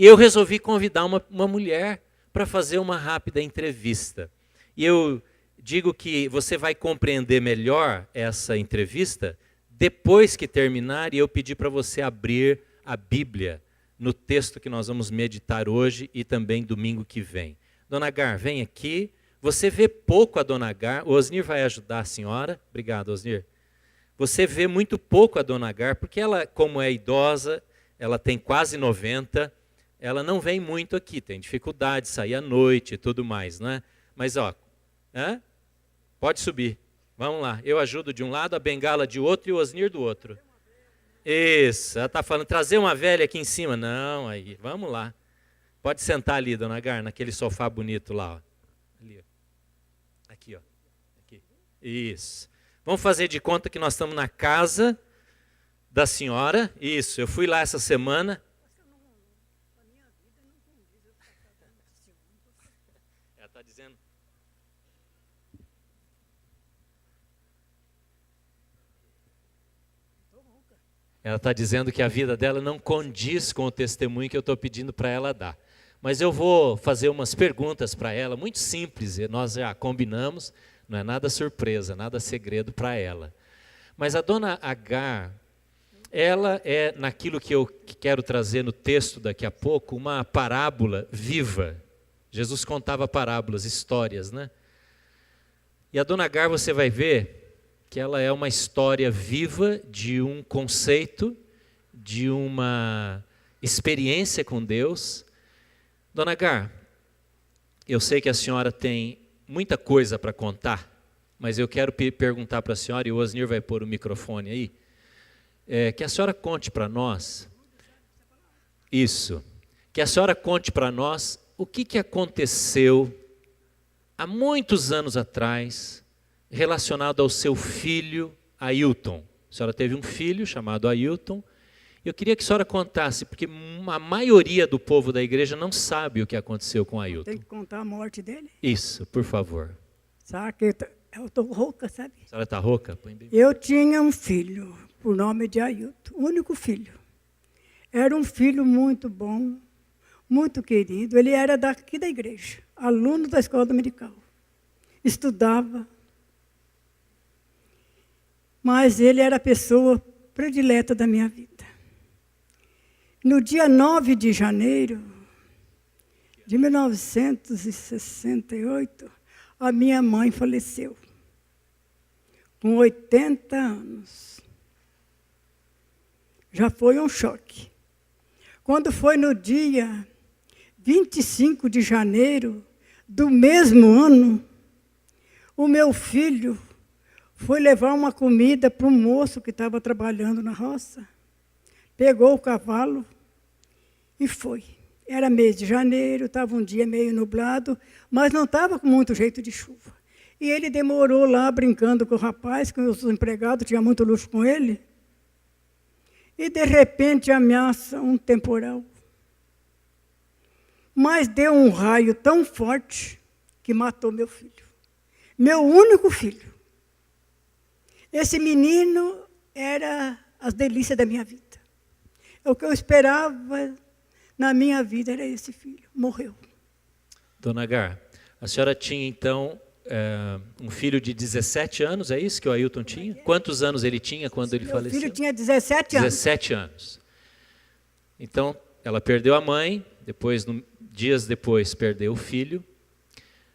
E eu resolvi convidar uma mulher para fazer uma rápida entrevista. E eu digo que você vai compreender melhor essa entrevista depois que terminar, e eu pedi para você abrir a Bíblia no texto que nós vamos meditar hoje e também domingo que vem. Dona Agar, vem aqui. Você vê pouco a Dona Agar. O Osnir vai ajudar a senhora. Obrigado, Osnir. Você vê muito pouco a Dona Agar, porque ela, como é idosa, ela tem quase 90, ela não vem muito aqui, tem dificuldade de sair à noite e tudo mais, não é? Mas, ó, pode subir. Vamos lá, eu ajudo de um lado, a bengala de outro e o Osnir do outro. Isso, ela está falando, trazer uma velha aqui em cima. Não, aí, vamos lá. Pode sentar ali, Dona Agar, naquele sofá bonito lá. Ó. Ali, ó. Aqui, ó. Aqui. Isso. Vamos fazer de conta que nós estamos na casa da senhora. Isso, eu fui lá essa semana. Ela está dizendo... Ela está dizendo que a vida dela não condiz com o testemunho que eu estou pedindo para ela dar. Mas eu vou fazer umas perguntas para ela, muito simples, nós já combinamos, não é nada surpresa, nada segredo para ela. Mas a Dona Agar, ela é, naquilo que eu quero trazer no texto daqui a pouco, uma parábola viva. Jesus contava parábolas, histórias, né? E a Dona Agar, você vai ver que ela é uma história viva de um conceito, de uma experiência com Deus. Dona Agar, eu sei que a senhora tem muita coisa para contar, mas eu quero perguntar para a senhora, e o Osnir vai pôr o microfone aí, que a senhora conte para nós, que a senhora conte para nós o que aconteceu há muitos anos atrás, relacionado ao seu filho Ailton. A senhora teve um filho chamado Ailton. Eu queria que a senhora contasse, porque a maioria do povo da igreja não sabe o que aconteceu com Ailton. Tem que contar a morte dele? Isso, por favor. Sabe que eu estou rouca, sabe? A senhora está rouca? Eu tinha um filho, por nome de Ailton, único filho. Era um filho muito bom, muito querido. Ele era daqui da igreja, aluno da escola dominical. Estudava. Mas ele era a pessoa predileta da minha vida. No dia 9 de janeiro de 1968, a minha mãe faleceu, com 80 anos. Já foi um choque. Quando foi no dia 25 de janeiro do mesmo ano, o meu filho foi levar uma comida para um moço que estava trabalhando na roça. Pegou o cavalo e foi. Era mês de janeiro, estava um dia meio nublado, mas não estava com muito jeito de chuva. E ele demorou lá brincando com o rapaz, com os empregados, tinha muito luxo com ele. E de repente ameaça um temporal. Mas deu um raio tão forte que matou meu filho. Meu único filho. Esse menino era as delícias da minha vida. O que eu esperava na minha vida era esse filho. Morreu. Dona Agar, a senhora tinha então um filho de 17 anos, é isso que o Ailton tinha? Quantos anos ele tinha quando ele faleceu? Meu filho tinha 17 anos. 17 anos. Então, ela perdeu a mãe, dias depois perdeu o filho.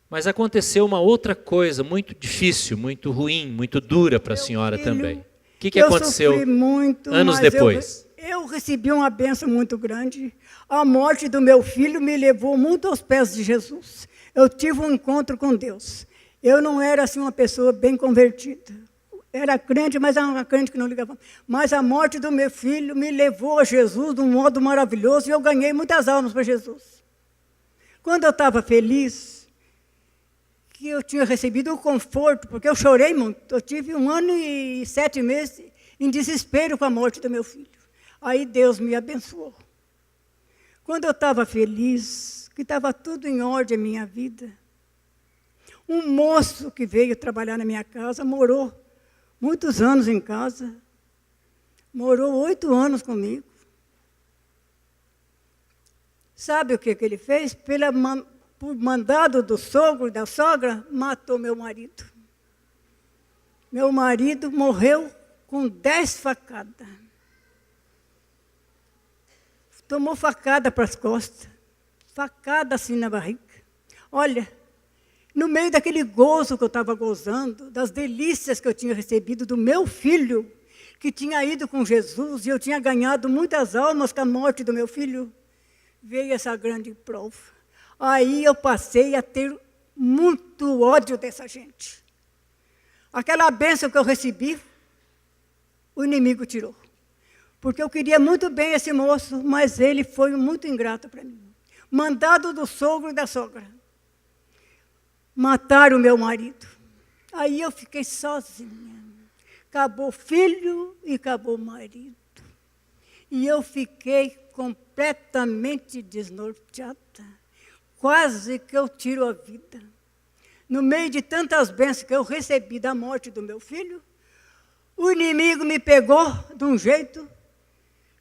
Mas aconteceu uma outra coisa muito difícil, muito ruim, muito dura para a senhora também. O que aconteceu sofri muito, anos depois? Eu recebi uma bênção muito grande. A morte do meu filho me levou muito aos pés de Jesus. Eu tive um encontro com Deus. Eu não era assim uma pessoa bem convertida. Era crente, mas era uma crente que não ligava. Mas a morte do meu filho me levou a Jesus de um modo maravilhoso e eu ganhei muitas almas para Jesus. Quando eu estava feliz, que eu tinha recebido o conforto, porque eu chorei muito. Eu tive 1 ano e 7 meses em desespero com a morte do meu filho. Aí Deus me abençoou. Quando eu estava feliz, que estava tudo em ordem a minha vida, um moço que veio trabalhar na minha casa, morou muitos anos em casa, morou 8 anos comigo. Sabe o que ele fez? Por mandado do sogro e da sogra, matou meu marido. Meu marido morreu com 10 facadas. Tomou facada para as costas, facada assim na barriga. Olha, no meio daquele gozo que eu estava gozando, das delícias que eu tinha recebido do meu filho, que tinha ido com Jesus, e eu tinha ganhado muitas almas com a morte do meu filho, veio essa grande prova. Aí eu passei a ter muito ódio dessa gente. Aquela bênção que eu recebi, o inimigo tirou. Porque eu queria muito bem esse moço, mas ele foi muito ingrato para mim. Mandado do sogro e da sogra. Mataram o meu marido. Aí eu fiquei sozinha. Acabou filho e acabou marido. E eu fiquei completamente desnorteada. Quase que eu tiro a vida. No meio de tantas bênçãos que eu recebi da morte do meu filho, o inimigo me pegou de um jeito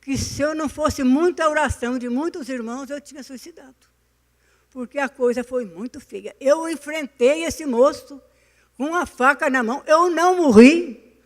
que, se eu não fosse muita oração de muitos irmãos, eu tinha suicidado. Porque a coisa foi muito feia. Eu enfrentei esse moço com a faca na mão. Eu não morri,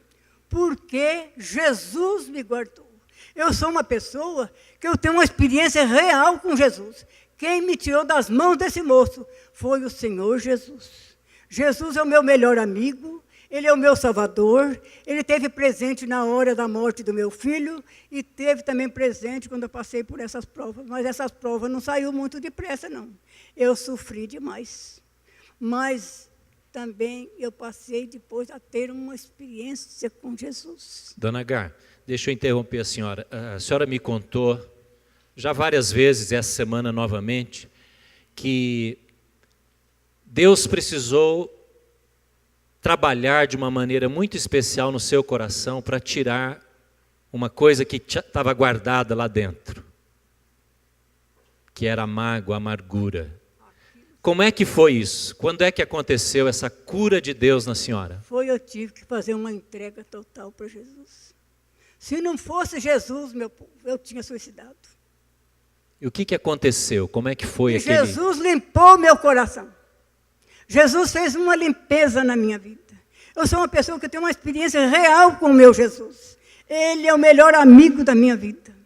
porque Jesus me guardou. Eu sou uma pessoa que eu tenho uma experiência real com Jesus. Quem me tirou das mãos desse moço foi o Senhor Jesus. Jesus é o meu melhor amigo, Ele é o meu salvador, Ele esteve presente na hora da morte do meu filho e esteve também presente quando eu passei por essas provas. Mas essas provas não saíram muito depressa, não. Eu sofri demais. Mas também eu passei depois a ter uma experiência com Jesus. Dona Agar, deixa eu interromper a senhora. A senhora me contou, já várias vezes, essa semana novamente, que Deus precisou trabalhar de uma maneira muito especial no seu coração para tirar uma coisa que estava guardada lá dentro, que era a mágoa, a amargura. Como é que foi isso? Quando é que aconteceu essa cura de Deus na senhora? Eu tive que fazer uma entrega total para Jesus. Se não fosse Jesus, meu povo, eu tinha suicidado. E o que aconteceu? Como é que foi aquele... Jesus limpou meu coração. Jesus fez uma limpeza na minha vida. Eu sou uma pessoa que tem uma experiência real com o meu Jesus. Ele é o melhor amigo da minha vida.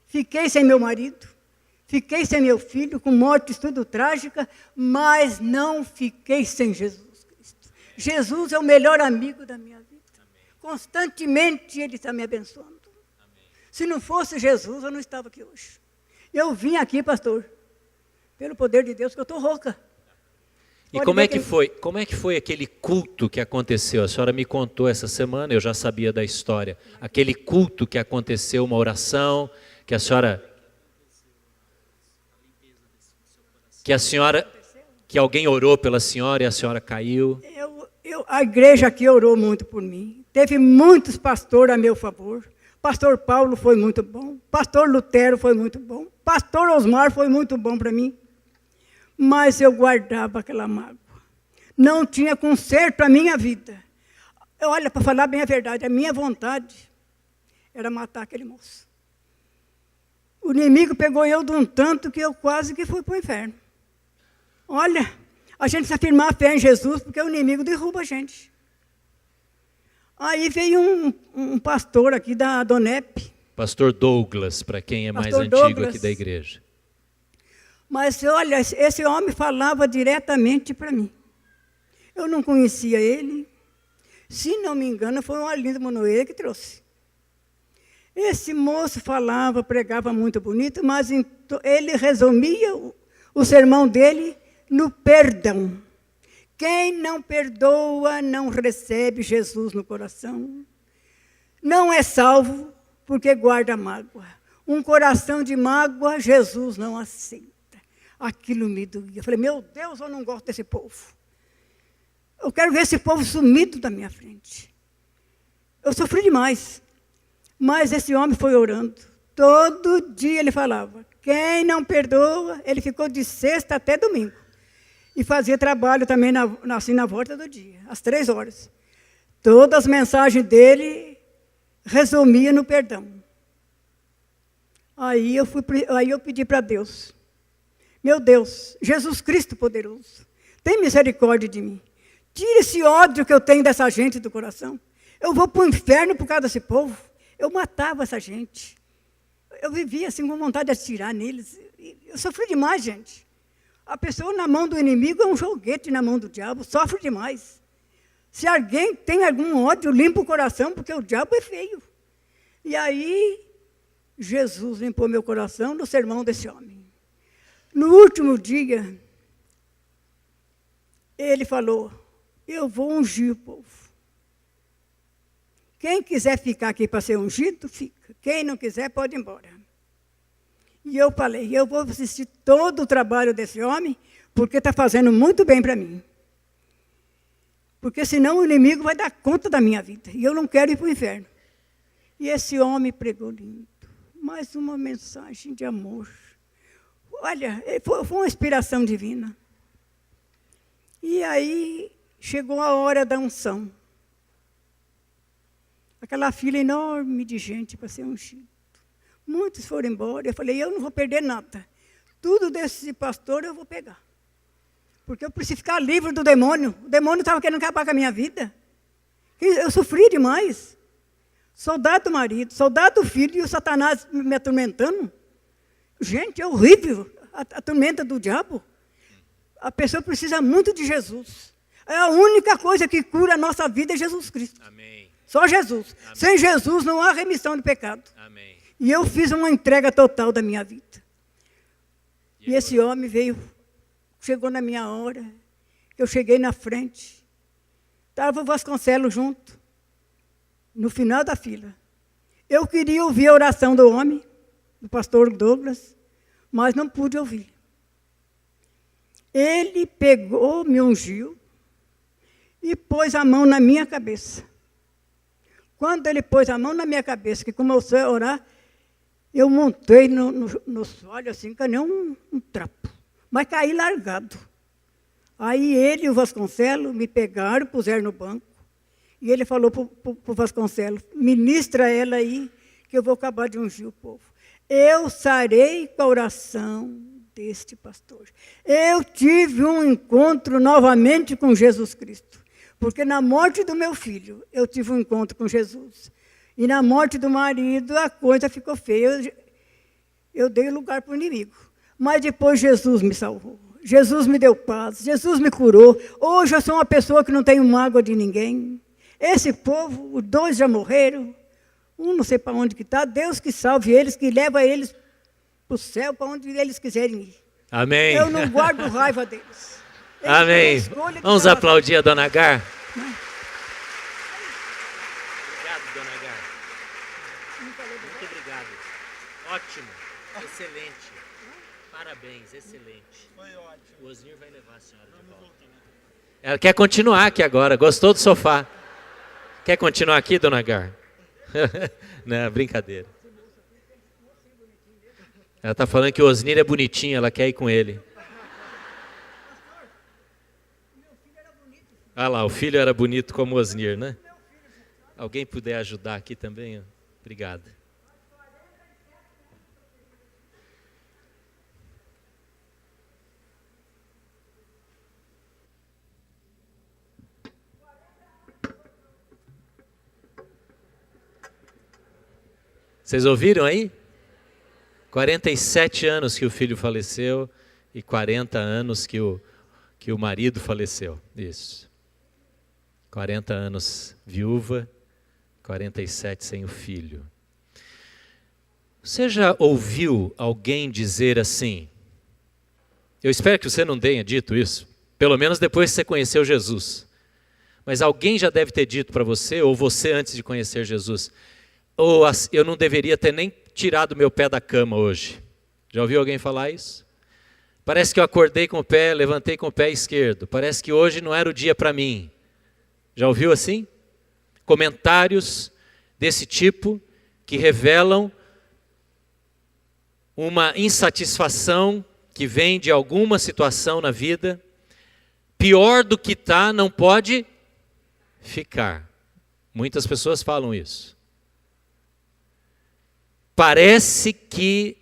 Fiquei sem meu marido, fiquei sem meu filho, com morte tudo trágica, mas não fiquei sem Jesus Cristo. Jesus é o melhor amigo da minha vida. Constantemente Ele está me abençoando. Se não fosse Jesus, eu não estava aqui hoje. Eu vim aqui, pastor, pelo poder de Deus, que eu estou rouca. E como é que foi aquele culto que aconteceu? A senhora me contou essa semana, eu já sabia da história. Aquele culto que aconteceu, uma oração, que a senhora... Que alguém orou pela senhora e a senhora caiu. A igreja aqui orou muito por mim. Teve muitos pastores a meu favor. Pastor Paulo foi muito bom. Pastor Lutero foi muito bom. Pastor Osmar foi muito bom para mim. Mas eu guardava aquela mágoa. Não tinha conserto a minha vida. Olha, para falar bem a verdade, a minha vontade era matar aquele moço. O inimigo pegou eu de um tanto que eu quase que fui para o inferno. Olha, a gente precisa afirmar a fé em Jesus, porque o inimigo derruba a gente. Aí veio um pastor aqui da Donep. Pastor Douglas, para quem é mais antigo Douglas, aqui da igreja. Mas olha, esse homem falava diretamente para mim. Eu não conhecia ele. Se não me engano, foi um Arlindo Monoeira que trouxe. Esse moço falava, pregava muito bonito, mas ele resumia o sermão dele no perdão. Quem não perdoa não recebe Jesus no coração. Não é salvo porque guarda mágoa. Um coração de mágoa, Jesus não aceita. Aquilo me doía. Eu falei, meu Deus, eu não gosto desse povo. Eu quero ver esse povo sumido da minha frente. Eu sofri demais. Mas esse homem foi orando. Todo dia ele falava. Quem não perdoa, ele ficou de sexta até domingo. E fazia trabalho também assim na volta do dia, às 3 horas. Todas as mensagens dele resumia no perdão. Aí eu pedi para Deus, meu Deus, Jesus Cristo poderoso, tem misericórdia de mim. Tira esse ódio que eu tenho dessa gente do coração. Eu vou para o inferno por causa desse povo. Eu matava essa gente. Eu vivia assim com vontade de atirar neles. Eu sofri demais, gente. A pessoa na mão do inimigo é um joguete na mão do diabo, sofre demais. Se alguém tem algum ódio, limpa o coração, porque o diabo é feio. E aí, Jesus limpou meu coração no sermão desse homem. No último dia, ele falou, eu vou ungir o povo. Quem quiser ficar aqui para ser ungido, fica. Quem não quiser, pode ir embora. E eu falei, eu vou assistir todo o trabalho desse homem, porque está fazendo muito bem para mim. Porque senão o inimigo vai dar conta da minha vida. E eu não quero ir para o inferno. E esse homem pregou lindo. Mais uma mensagem de amor. Olha, foi uma inspiração divina. E aí chegou a hora da unção. Aquela fila enorme de gente para ser ungido. Muitos foram embora. Eu falei, eu não vou perder nada. Tudo desse pastor eu vou pegar. Porque eu preciso ficar livre do demônio. O demônio estava querendo acabar com a minha vida. Eu sofri demais. Soldado do marido, soldado do filho e o Satanás me atormentando. Gente, é horrível a tormenta do diabo. A pessoa precisa muito de Jesus. É a única coisa que cura a nossa vida é Jesus Cristo. Amém. Só Jesus. Amém. Sem Jesus não há remissão de pecado. Amém. E eu fiz uma entrega total da minha vida. E esse homem chegou na minha hora. Eu cheguei na frente. Estava o Vasconcelos junto. No final da fila. Eu queria ouvir a oração do homem, do pastor Douglas, mas não pude ouvir. Ele pegou, me ungiu e pôs a mão na minha cabeça. Quando ele pôs a mão na minha cabeça, que começou a orar, eu montei no solo assim, que nem um trapo, mas caí largado. Aí ele e o Vasconcelos me pegaram, puseram no banco, e ele falou para o Vasconcelos, ministra ela aí, que eu vou acabar de ungir o povo. Eu sarei com a oração deste pastor. Eu tive um encontro novamente com Jesus Cristo. Porque na morte do meu filho, eu tive um encontro com Jesus. E na morte do marido, a coisa ficou feia. Eu dei lugar para o inimigo. Mas depois Jesus me salvou. Jesus me deu paz. Jesus me curou. Hoje eu sou uma pessoa que não tenho mágoa de ninguém. Esse povo, os dois já morreram. Um não sei para onde que está. Deus que salve eles, que leva eles para o céu, para onde eles quiserem ir. Amém. Eu não guardo raiva deles. Amém. Vamos aplaudir a Dona Agar. Obrigado, Dona Agar. Muito obrigado. Ótimo. Excelente. Parabéns, excelente. Foi ótimo. O Osnir vai levar a senhora de volta. Ela quer continuar aqui agora. Gostou do sofá? Quer continuar aqui, Dona Agar? Não, brincadeira. Ela está falando que o Osnir é bonitinho, ela quer ir com ele. Ah lá, o filho era bonito como o Osnir, né? Alguém puder ajudar aqui também? Obrigado. Vocês ouviram aí? 47 anos que o filho faleceu e 40 anos que o marido faleceu. Isso. 40 anos viúva, 47 sem o filho. Você já ouviu alguém dizer assim? Eu espero que você não tenha dito isso, pelo menos depois que você conheceu Jesus. Mas alguém já deve ter dito para você, ou você antes de conhecer Jesus, ou eu não deveria ter nem tirado meu pé da cama hoje. Já ouviu alguém falar isso? Parece que eu acordei com o pé, levantei com o pé esquerdo. Parece que hoje não era o dia para mim. Já ouviu assim? Comentários desse tipo que revelam uma insatisfação que vem de alguma situação na vida. Pior do que está, não pode ficar. Muitas pessoas falam isso. parece que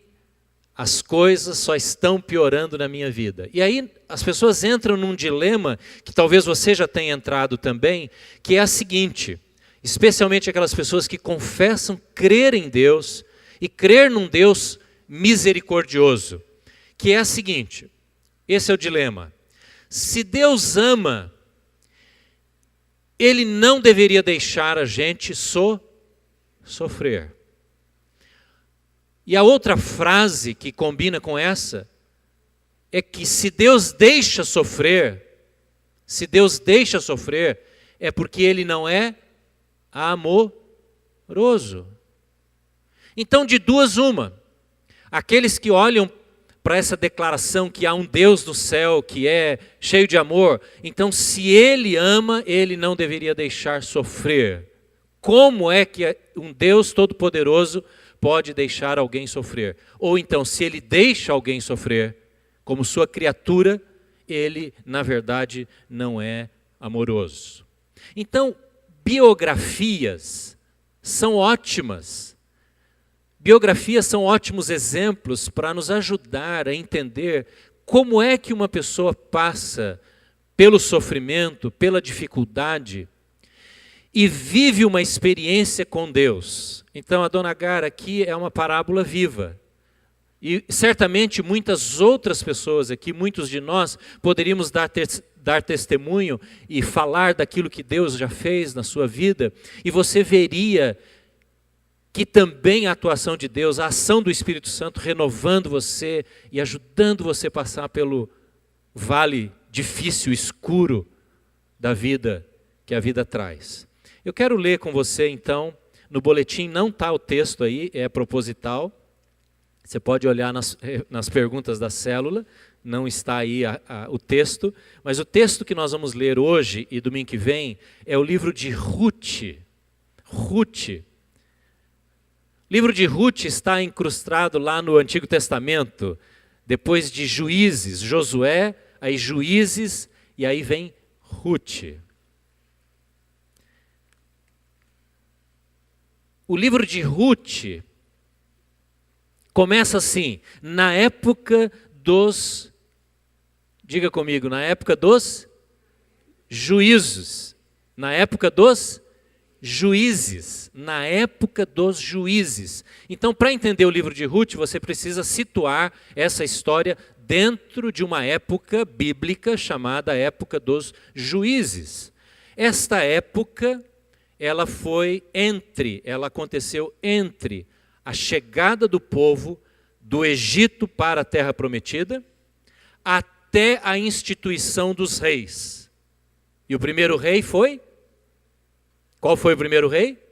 as coisas só estão piorando na minha vida. E aí as pessoas entram num dilema, que talvez você já tenha entrado também, que é a seguinte, especialmente aquelas pessoas que confessam crer em Deus e crer num Deus misericordioso, que é a seguinte, esse é o dilema. Se Deus ama, Ele não deveria deixar a gente sofrer. E a outra frase que combina com essa é que se Deus deixa sofrer, é porque Ele não é amoroso. Então, de duas uma, aqueles que olham para essa declaração que há um Deus do céu que é cheio de amor, então se Ele ama, Ele não deveria deixar sofrer. Como é que um Deus todo-poderoso pode deixar alguém sofrer? Ou então, se Ele deixa alguém sofrer, como sua criatura, Ele, na verdade, não é amoroso. Então, biografias são ótimas. Biografias são ótimos exemplos para nos ajudar a entender como é que uma pessoa passa pelo sofrimento, pela dificuldade e vive uma experiência com Deus. Então a Dona Agar aqui é uma parábola viva. E certamente muitas outras pessoas aqui, muitos de nós, poderíamos dar testemunho e falar daquilo que Deus já fez na sua vida, e você veria que também a atuação de Deus, a ação do Espírito Santo renovando você e ajudando você a passar pelo vale difícil, escuro da vida, que a vida traz. Eu quero ler com você então, no boletim não está o texto aí, é proposital, você pode olhar nas perguntas da célula, não está aí o texto, mas o texto que nós vamos ler hoje e domingo que vem é o livro de Ruth. Ruth. O livro de Ruth está incrustado lá no Antigo Testamento, depois de Juízes, Josué, aí Juízes, e aí vem Ruth. O livro de Ruth começa assim, na época dos, diga comigo, na época dos juízos, na época dos juízes, na época dos juízes. Então, para entender o livro de Ruth, você precisa situar essa história dentro de uma época bíblica chamada época dos juízes. Esta época, ela aconteceu entre a chegada do povo do Egito para a Terra Prometida até a instituição dos reis. E o primeiro rei foi? Qual foi o primeiro rei?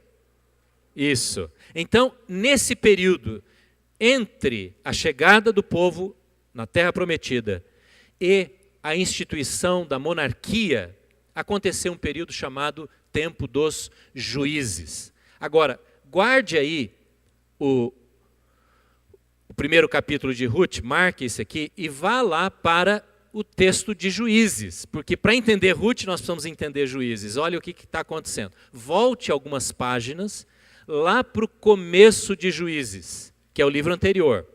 Isso. Então, nesse período, entre a chegada do povo na Terra Prometida e a instituição da monarquia, aconteceu um período chamado Tempo dos Juízes. Agora, guarde aí o primeiro capítulo de Ruth, marque isso aqui e vá lá para o texto de Juízes, porque para entender Ruth nós precisamos entender Juízes. Olha o que está acontecendo. Volte algumas páginas lá para o começo de Juízes, que é o livro anterior.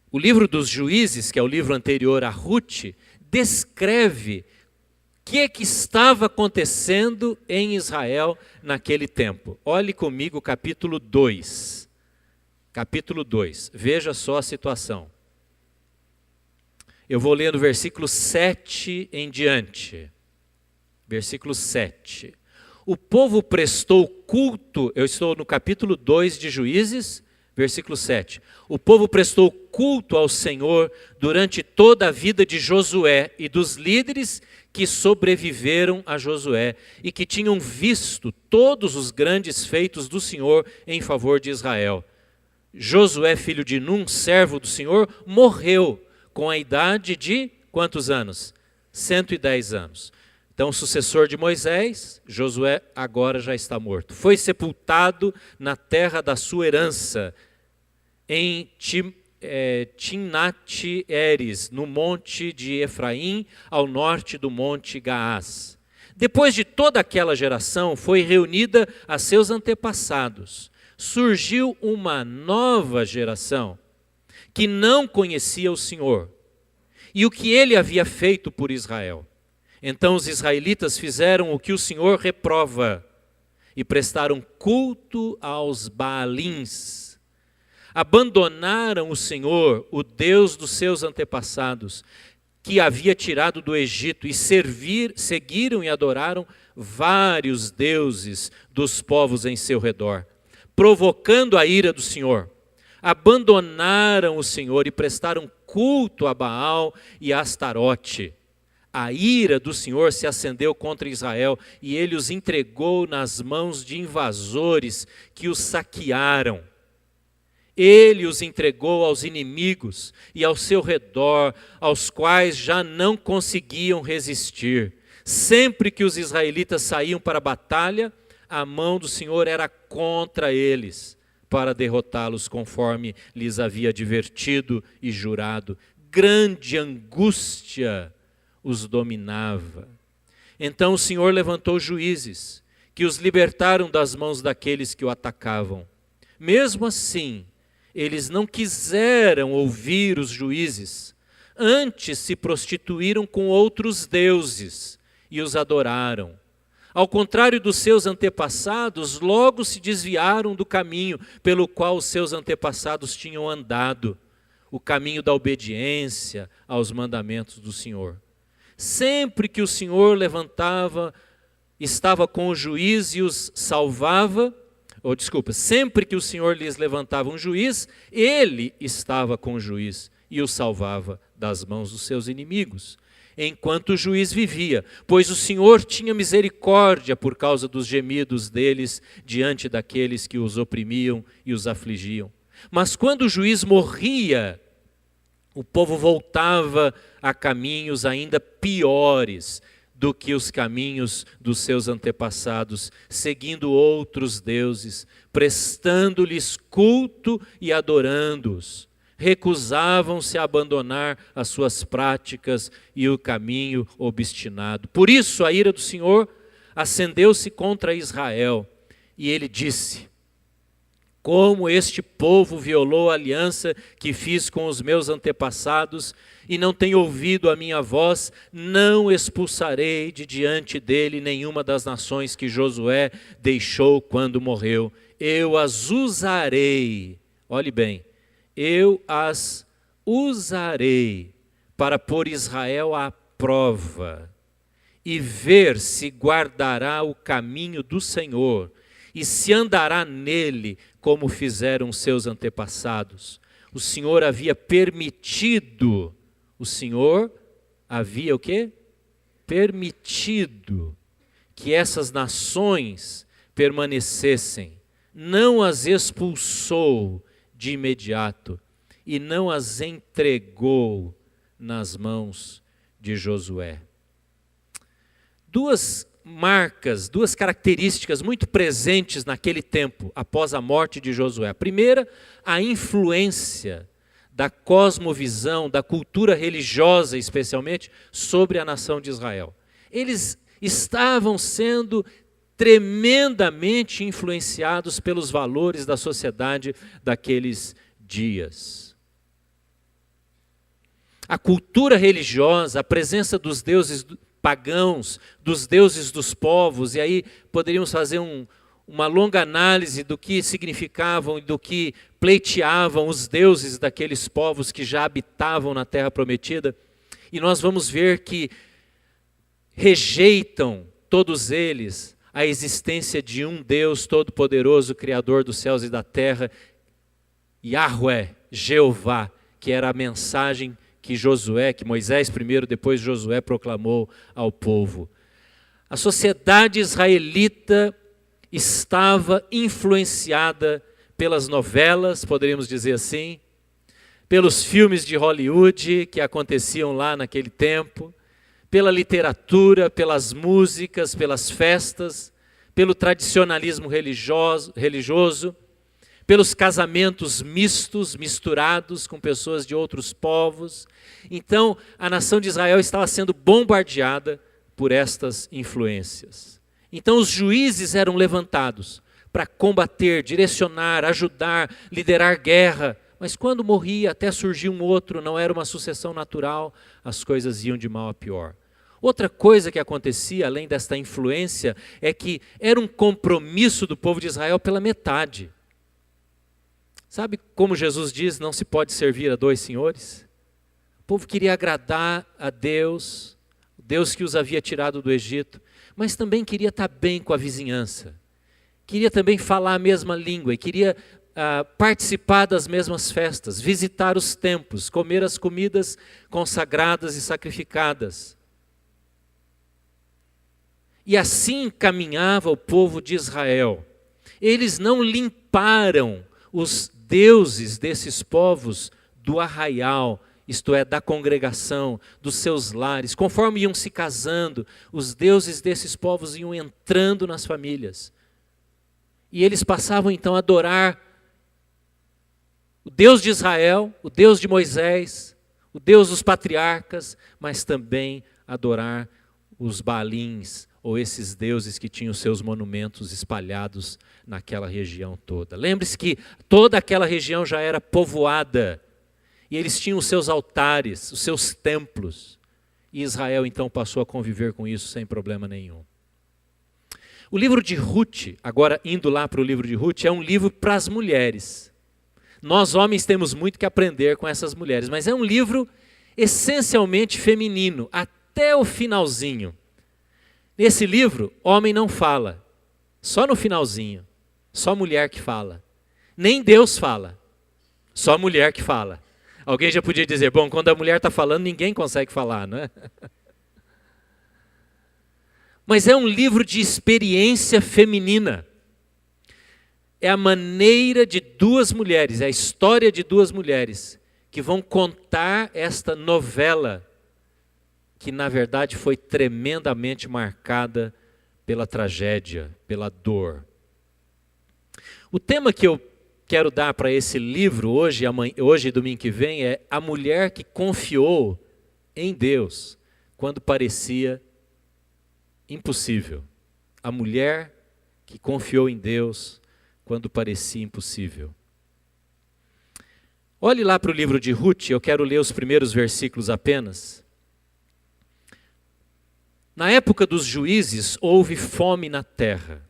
O livro dos Juízes, que é o livro anterior a Ruth, descreve o que estava acontecendo em Israel naquele tempo. Olhe comigo o capítulo 2. Capítulo 2. Veja só a situação. Eu vou ler do versículo 7 em diante. Versículo 7. O povo prestou culto, eu estou no capítulo 2 de Juízes, versículo 7. O povo prestou culto ao Senhor durante toda a vida de Josué e dos líderes que sobreviveram a Josué e que tinham visto todos os grandes feitos do Senhor em favor de Israel. Josué, filho de Num, servo do Senhor, morreu com a idade de quantos anos? 110 anos. Então, o sucessor de Moisés, Josué, agora já está morto. Foi sepultado na terra da sua herança, em Timnat-Heres, no monte de Efraim, ao norte do monte Gaás. Depois de toda aquela geração, foi reunida a seus antepassados, surgiu uma nova geração que não conhecia o Senhor e o que ele havia feito por Israel. Então os israelitas fizeram o que o Senhor reprova e prestaram culto aos Baalins. Abandonaram o Senhor, o Deus dos seus antepassados, que havia tirado do Egito, e seguiram e adoraram vários deuses dos povos em seu redor, provocando a ira do Senhor. Abandonaram o Senhor e prestaram culto a Baal e a Astarote. A ira do Senhor se acendeu contra Israel e ele os entregou nas mãos de invasores que os saquearam. Ele os entregou aos inimigos e ao seu redor, aos quais já não conseguiam resistir. Sempre que os israelitas saíam para a batalha, a mão do Senhor era contra eles, para derrotá-los conforme lhes havia advertido e jurado. Grande angústia os dominava. Então o Senhor levantou juízes, que os libertaram das mãos daqueles que o atacavam. Mesmo assim, eles não quiseram ouvir os juízes, antes se prostituíram com outros deuses e os adoraram. Ao contrário dos seus antepassados, logo se desviaram do caminho pelo qual os seus antepassados tinham andado, o caminho da obediência aos mandamentos do Senhor. Sempre que o Senhor estava com o juiz e os salvava, sempre que o Senhor lhes levantava um juiz, ele estava com o juiz e o salvava das mãos dos seus inimigos, enquanto o juiz vivia, pois o Senhor tinha misericórdia por causa dos gemidos deles diante daqueles que os oprimiam e os afligiam. Mas quando o juiz morria, o povo voltava a caminhos ainda piores do que os caminhos dos seus antepassados, seguindo outros deuses, prestando-lhes culto e adorando-os. Recusavam-se a abandonar as suas práticas e o caminho obstinado. Por isso a ira do Senhor acendeu-se contra Israel, e ele disse: como este povo violou a aliança que fiz com os meus antepassados e não tem ouvido a minha voz, não expulsarei de diante dele nenhuma das nações que Josué deixou quando morreu. Eu as usarei, olhe bem, eu as usarei para pôr Israel à prova e ver se guardará o caminho do Senhor e se andará nele como fizeram seus antepassados. O Senhor havia permitido, o quê? Permitido que essas nações permanecessem, não as expulsou de imediato e não as entregou nas mãos de Josué. Duas características muito presentes naquele tempo, após a morte de Josué. A primeira, a influência da cosmovisão, da cultura religiosa especialmente, sobre a nação de Israel. Eles estavam sendo tremendamente influenciados pelos valores da sociedade daqueles dias. A cultura religiosa, a presença dos deuses pagãos, dos deuses dos povos, e aí poderíamos fazer uma longa análise do que significavam e do que pleiteavam os deuses daqueles povos que já habitavam na terra prometida, e nós vamos ver que rejeitam todos eles a existência de um Deus todo-poderoso, Criador dos céus e da terra, Yahweh, Jeová, que era a mensagem que Moisés primeiro, depois Josué proclamou ao povo. A sociedade israelita estava influenciada pelas novelas, poderíamos dizer assim, pelos filmes de Hollywood que aconteciam lá naquele tempo, pela literatura, pelas músicas, pelas festas, pelo tradicionalismo religioso, pelos casamentos misturados com pessoas de outros povos. Então, a nação de Israel estava sendo bombardeada por estas influências. Então, os juízes eram levantados para combater, direcionar, ajudar, liderar guerra. Mas quando morria, até surgia um outro, não era uma sucessão natural, as coisas iam de mal a pior. Outra coisa que acontecia, além desta influência, é que era um compromisso do povo de Israel pela metade. Sabe como Jesus diz, não se pode servir a dois senhores? O povo queria agradar a Deus, o Deus que os havia tirado do Egito, mas também queria estar bem com a vizinhança. Queria também falar a mesma língua e queria participar das mesmas festas, visitar os templos, comer as comidas consagradas e sacrificadas. E assim caminhava o povo de Israel. Eles não limparam os deuses desses povos do arraial, isto é, da congregação, dos seus lares. Conforme iam se casando, os deuses desses povos iam entrando nas famílias. E eles passavam então a adorar o Deus de Israel, o Deus de Moisés, o Deus dos patriarcas, mas também adorar os Baalins, ou esses deuses que tinham seus monumentos espalhados naquela região toda. Lembre-se que toda aquela região já era povoada, e eles tinham os seus altares, os seus templos, e Israel então passou a conviver com isso sem problema nenhum. O livro de Ruth, agora indo lá para o livro de Ruth, é um livro para as mulheres. Nós homens temos muito que aprender com essas mulheres, mas é um livro essencialmente feminino, até o finalzinho. Nesse livro, homem não fala, só no finalzinho, só mulher que fala. Nem Deus fala, só mulher que fala. Alguém já podia dizer, bom, quando a mulher está falando, ninguém consegue falar, não é? Mas é um livro de experiência feminina. É a maneira de duas mulheres, é a história de duas mulheres que vão contar esta novela que na verdade foi tremendamente marcada pela tragédia, pela dor. O tema que eu quero dar para esse livro hoje e domingo que vem é a mulher que confiou em Deus quando parecia impossível. A mulher que confiou em Deus quando parecia impossível. Olhe lá para o livro de Ruth, eu quero ler os primeiros versículos apenas. Na época dos juízes, houve fome na terra.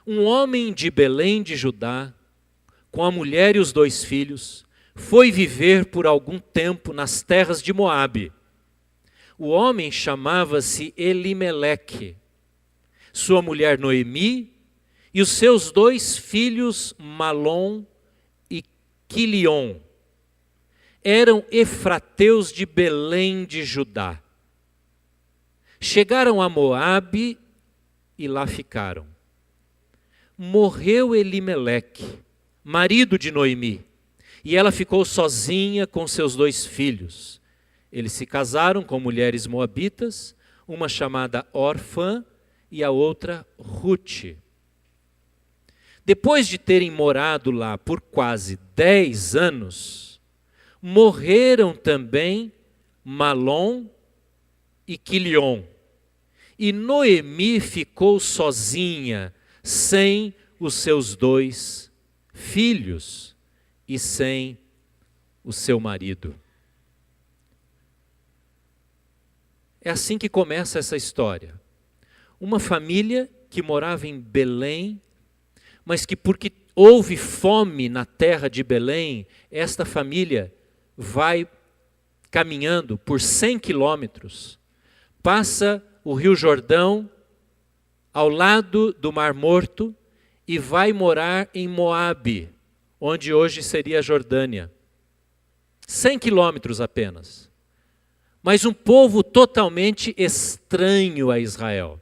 Um homem de Belém de Judá, com a mulher e os 2 filhos, foi viver por algum tempo nas terras de Moabe. O homem chamava-se Elimeleque, sua mulher Noemi e os seus 2 filhos Malom e Quilion. Eram efrateus de Belém de Judá. Chegaram a Moabe e lá ficaram. Morreu Elimeleque, marido de Noemi, e ela ficou sozinha com seus 2 filhos. Eles se casaram com mulheres moabitas, uma chamada Orfã e a outra Ruth. Depois de terem morado lá por quase 10 anos, morreram também Malom e Quilion. E Noemi ficou sozinha, sem os seus 2 filhos e sem o seu marido. É assim que começa essa história. Uma família que morava em Belém, mas que porque houve fome na terra de Belém, esta família vai caminhando por 100 quilômetros, passa o Rio Jordão ao lado do Mar Morto e vai morar em Moabe, onde hoje seria a Jordânia. 100 quilômetros apenas. Mas um povo totalmente estranho a Israel.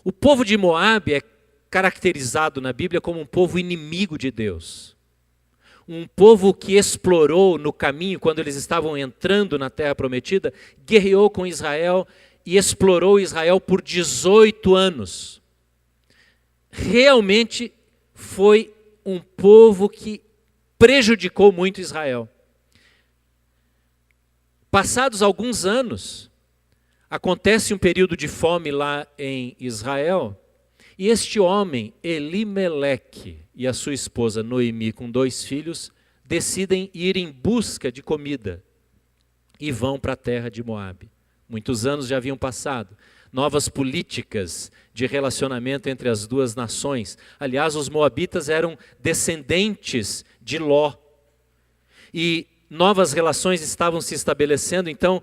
O povo de Moabe é caracterizado na Bíblia como um povo inimigo de Deus. Um povo que explorou no caminho, quando eles estavam entrando na Terra Prometida, guerreou com Israel e explorou Israel por 18 anos. Realmente foi um povo que prejudicou muito Israel. Passados alguns anos, acontece um período de fome lá em Israel, E este homem, Elimeleque, e a sua esposa Noemi, com 2 filhos, decidem ir em busca de comida e vão para a terra de Moabe. Muitos anos já haviam passado. Novas políticas de relacionamento entre as duas nações. Aliás, os moabitas eram descendentes de Ló. E novas relações estavam se estabelecendo, então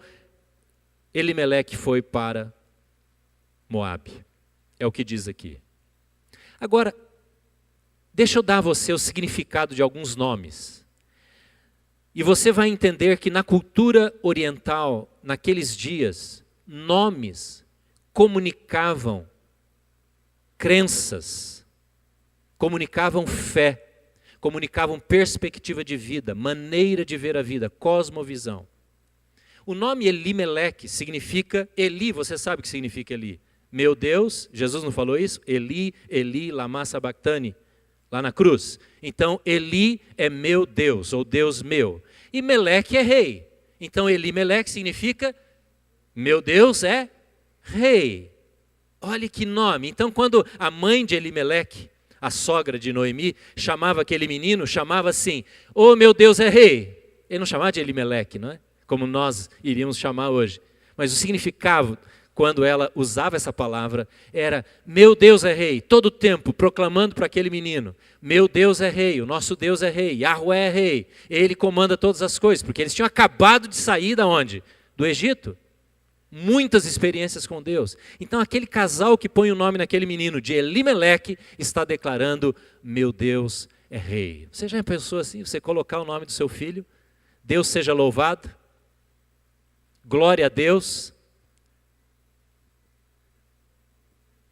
Elimeleque foi para Moabe. É o que diz aqui. Agora, deixa eu dar a você o significado de alguns nomes. E você vai entender que na cultura oriental, naqueles dias, nomes comunicavam crenças, comunicavam fé, comunicavam perspectiva de vida, maneira de ver a vida, cosmovisão. O nome Elimeleque significa Eli, você sabe o que significa Eli? Meu Deus, Jesus não falou isso? Eli, Eli, lama sabachthani, lá na cruz. Então, Eli é meu Deus, ou Deus meu. E Meleque é rei. Então, Elimeleque significa meu Deus é rei. Olha que nome. Então, quando a mãe de Elimeleque, a sogra de Noemi, chamava aquele menino, chamava assim, ô meu Deus é rei. Ele não chamava de Elimeleque, não é? Como nós iríamos chamar hoje. Mas o significado, quando ela usava essa palavra, era, meu Deus é rei, todo o tempo proclamando para aquele menino, meu Deus é rei, o nosso Deus é rei, Yahweh é rei, ele comanda todas as coisas, porque eles tinham acabado de sair da onde? Do Egito. Muitas experiências com Deus. Então aquele casal que põe o nome naquele menino de Elimeleque está declarando, meu Deus é rei. Você já pensou assim, você colocar o nome do seu filho, Deus seja louvado, glória a Deus.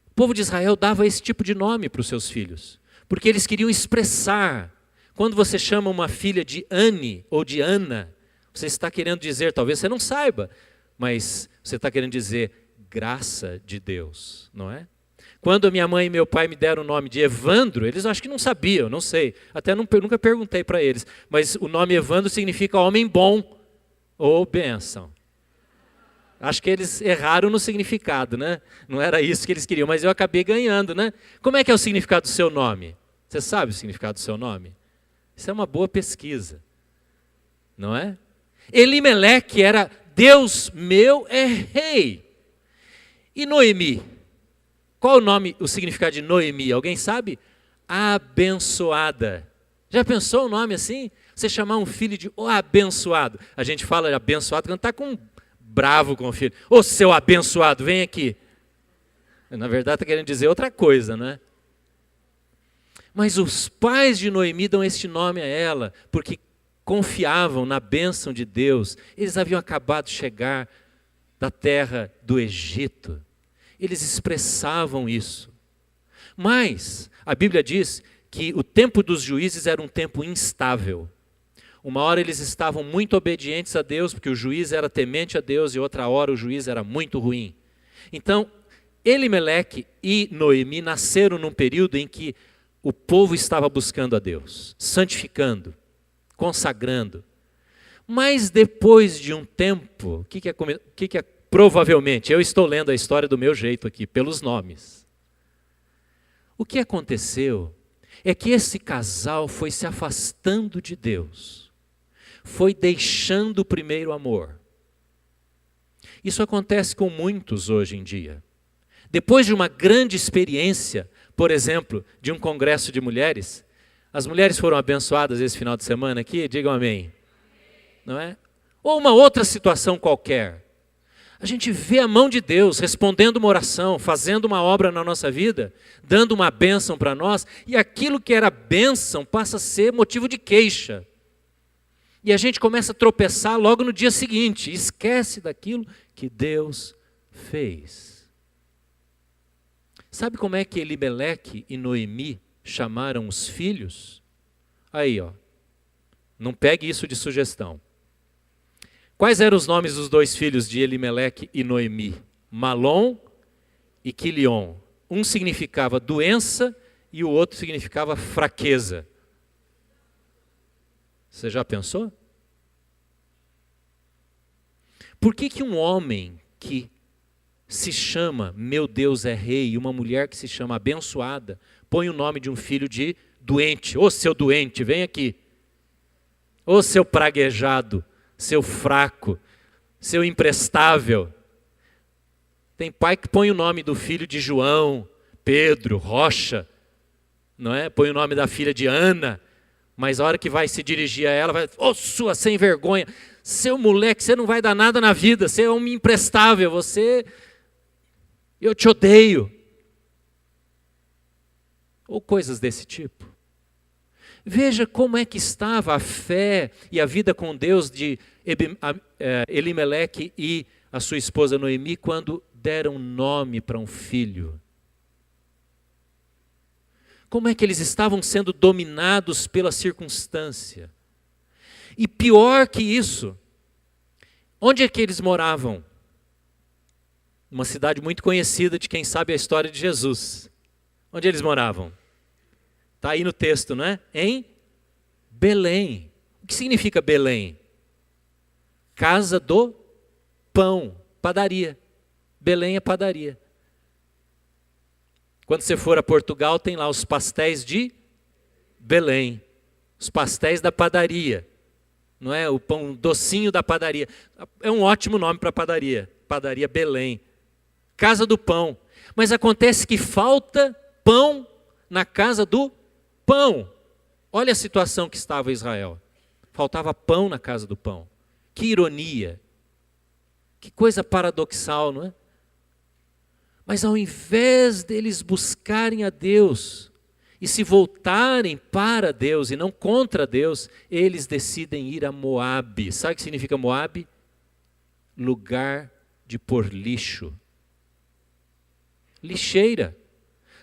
O povo de Israel dava esse tipo de nome para os seus filhos, porque eles queriam expressar. Quando você chama uma filha de Anne ou de Ana, você está querendo dizer, talvez você não saiba, mas você está querendo dizer graça de Deus, não é? Quando minha mãe e meu pai me deram o nome de Evandro, eles acho que não sabiam, não sei, até nunca perguntei para eles, mas o nome Evandro significa homem bom ou bênção. Acho que eles erraram no significado, né? Não era isso que eles queriam, mas eu acabei ganhando, né? Como é que é o significado do seu nome? Você sabe o significado do seu nome? Isso é uma boa pesquisa, não é? Elimeleque era Deus meu é rei. E Noemi? Qual o nome, o significado de Noemi? Alguém sabe? Abençoada. Já pensou o nome assim? Você chamar um filho de abençoado. A gente fala de abençoado quando está bravo com o filho. Ô seu abençoado, vem aqui. Na verdade está querendo dizer outra coisa, né? Mas os pais de Noemi dão este nome a ela, porque confiavam na bênção de Deus. Eles haviam acabado de chegar da terra do Egito. Eles expressavam isso. Mas a Bíblia diz que o tempo dos juízes era um tempo instável. Uma hora eles estavam muito obedientes a Deus, porque o juiz era temente a Deus, e outra hora o juiz era muito ruim. Então, Elimeleque e Noemi nasceram num período em que o povo estava buscando a Deus, santificando, consagrando. Mas depois de um tempo, provavelmente, eu estou lendo a história do meu jeito aqui, pelos nomes. O que aconteceu é que esse casal foi se afastando de Deus. Foi deixando o primeiro amor. Isso acontece com muitos hoje em dia. Depois de uma grande experiência, por exemplo, de um congresso de mulheres, as mulheres foram abençoadas esse final de semana aqui? Digam amém. Não é? Ou uma outra situação qualquer. A gente vê a mão de Deus respondendo uma oração, fazendo uma obra na nossa vida, dando uma bênção para nós, e aquilo que era bênção passa a ser motivo de queixa. E a gente começa a tropeçar logo no dia seguinte, esquece daquilo que Deus fez. Sabe como é que Elimeleque e Noemi chamaram os filhos? Aí, ó, não pegue isso de sugestão. Quais eram os nomes dos 2 filhos de Elimeleque e Noemi? Malom e Quilion. Um significava doença e o outro significava fraqueza. Você já pensou? Por que um homem que se chama Meu Deus é Rei, e uma mulher que se chama Abençoada, põe o nome de um filho de doente. Ô seu doente, vem aqui. Ô seu praguejado, seu fraco, seu imprestável. Tem pai que põe o nome do filho de João, Pedro, Rocha, não é? Põe o nome da filha de Ana, mas a hora que vai se dirigir a ela, vai, ô sua sem vergonha, seu moleque, você não vai dar nada na vida, você é um imprestável, eu te odeio. Ou coisas desse tipo. Veja como é que estava a fé e a vida com Deus de Elimeleque e a sua esposa Noemi quando deram nome para um filho. Como é que eles estavam sendo dominados pela circunstância. E pior que isso, onde é que eles moravam? Uma cidade muito conhecida de quem sabe a história de Jesus. Onde eles moravam? Está aí no texto, não é? Em Belém. O que significa Belém? Casa do pão, padaria. Belém é padaria. Quando você for a Portugal, tem lá os pastéis de Belém. Os pastéis da padaria. Não é? O pão docinho da padaria. É um ótimo nome para padaria. Padaria Belém. Casa do pão. Mas acontece que falta pão na casa do pão. Olha a situação que estava Israel. Faltava pão na casa do pão. Que ironia. Que coisa paradoxal, não é? Mas ao invés deles buscarem a Deus e se voltarem para Deus e não contra Deus, eles decidem ir a Moabe. Sabe o que significa Moabe? Lugar de pôr lixo. Lixeira.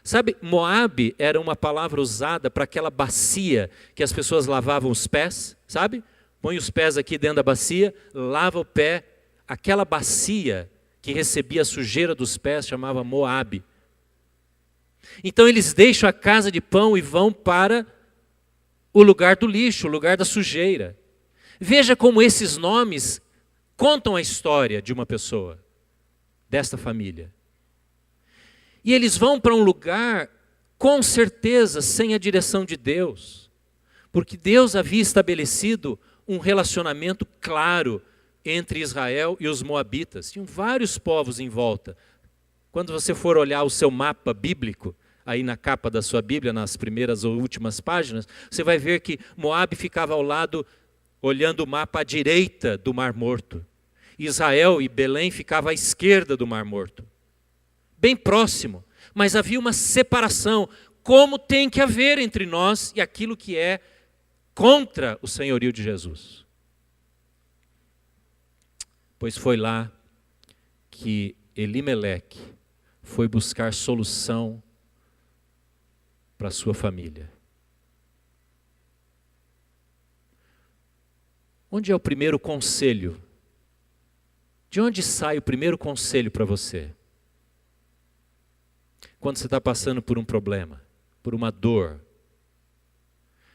Sabe, Moabe era uma palavra usada para aquela bacia que as pessoas lavavam os pés, sabe? Põe os pés aqui dentro da bacia, lava o pé. Aquela bacia que recebia a sujeira dos pés chamava Moabe. Então eles deixam a casa de pão e vão para o lugar do lixo, o lugar da sujeira. Veja como esses nomes contam a história de uma pessoa, desta família. E eles vão para um lugar, com certeza, sem a direção de Deus. Porque Deus havia estabelecido um relacionamento claro entre Israel e os moabitas. Tinham vários povos em volta. Quando você for olhar o seu mapa bíblico, aí na capa da sua Bíblia, nas primeiras ou últimas páginas, você vai ver que Moabe ficava ao lado, olhando o mapa à direita do Mar Morto. Israel e Belém ficavam à esquerda do Mar Morto. Bem próximo, mas havia uma separação, como tem que haver entre nós e aquilo que é contra o senhorio de Jesus. Pois foi lá que Elimeleque foi buscar solução para a sua família. Onde é o primeiro conselho? De onde sai o primeiro conselho para você? Quando você está passando por um problema, por uma dor.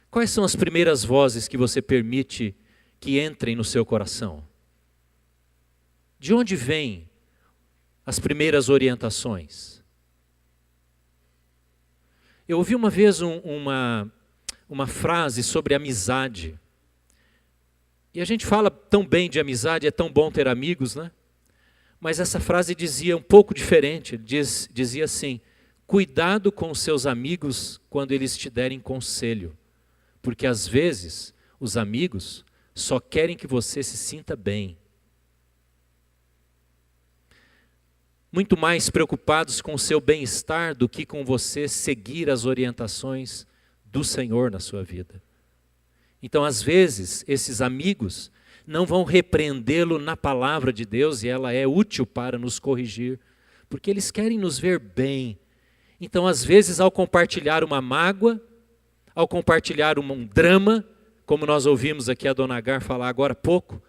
Quais são as primeiras vozes que você permite que entrem no seu coração? De onde vêm as primeiras orientações? Eu ouvi uma vez uma frase sobre amizade. E a gente fala tão bem de amizade, é tão bom ter amigos, né? Mas essa frase dizia um pouco diferente. Dizia assim: cuidado com os seus amigos quando eles te derem conselho. Porque às vezes os amigos só querem que você se sinta bem. Muito mais preocupados com o seu bem-estar do que com você seguir as orientações do Senhor na sua vida. Então, às vezes, esses amigos não vão repreendê-lo na palavra de Deus, e ela é útil para nos corrigir, porque eles querem nos ver bem. Então, às vezes, ao compartilhar uma mágoa, ao compartilhar um drama, como nós ouvimos aqui a dona Agar falar agora há pouco,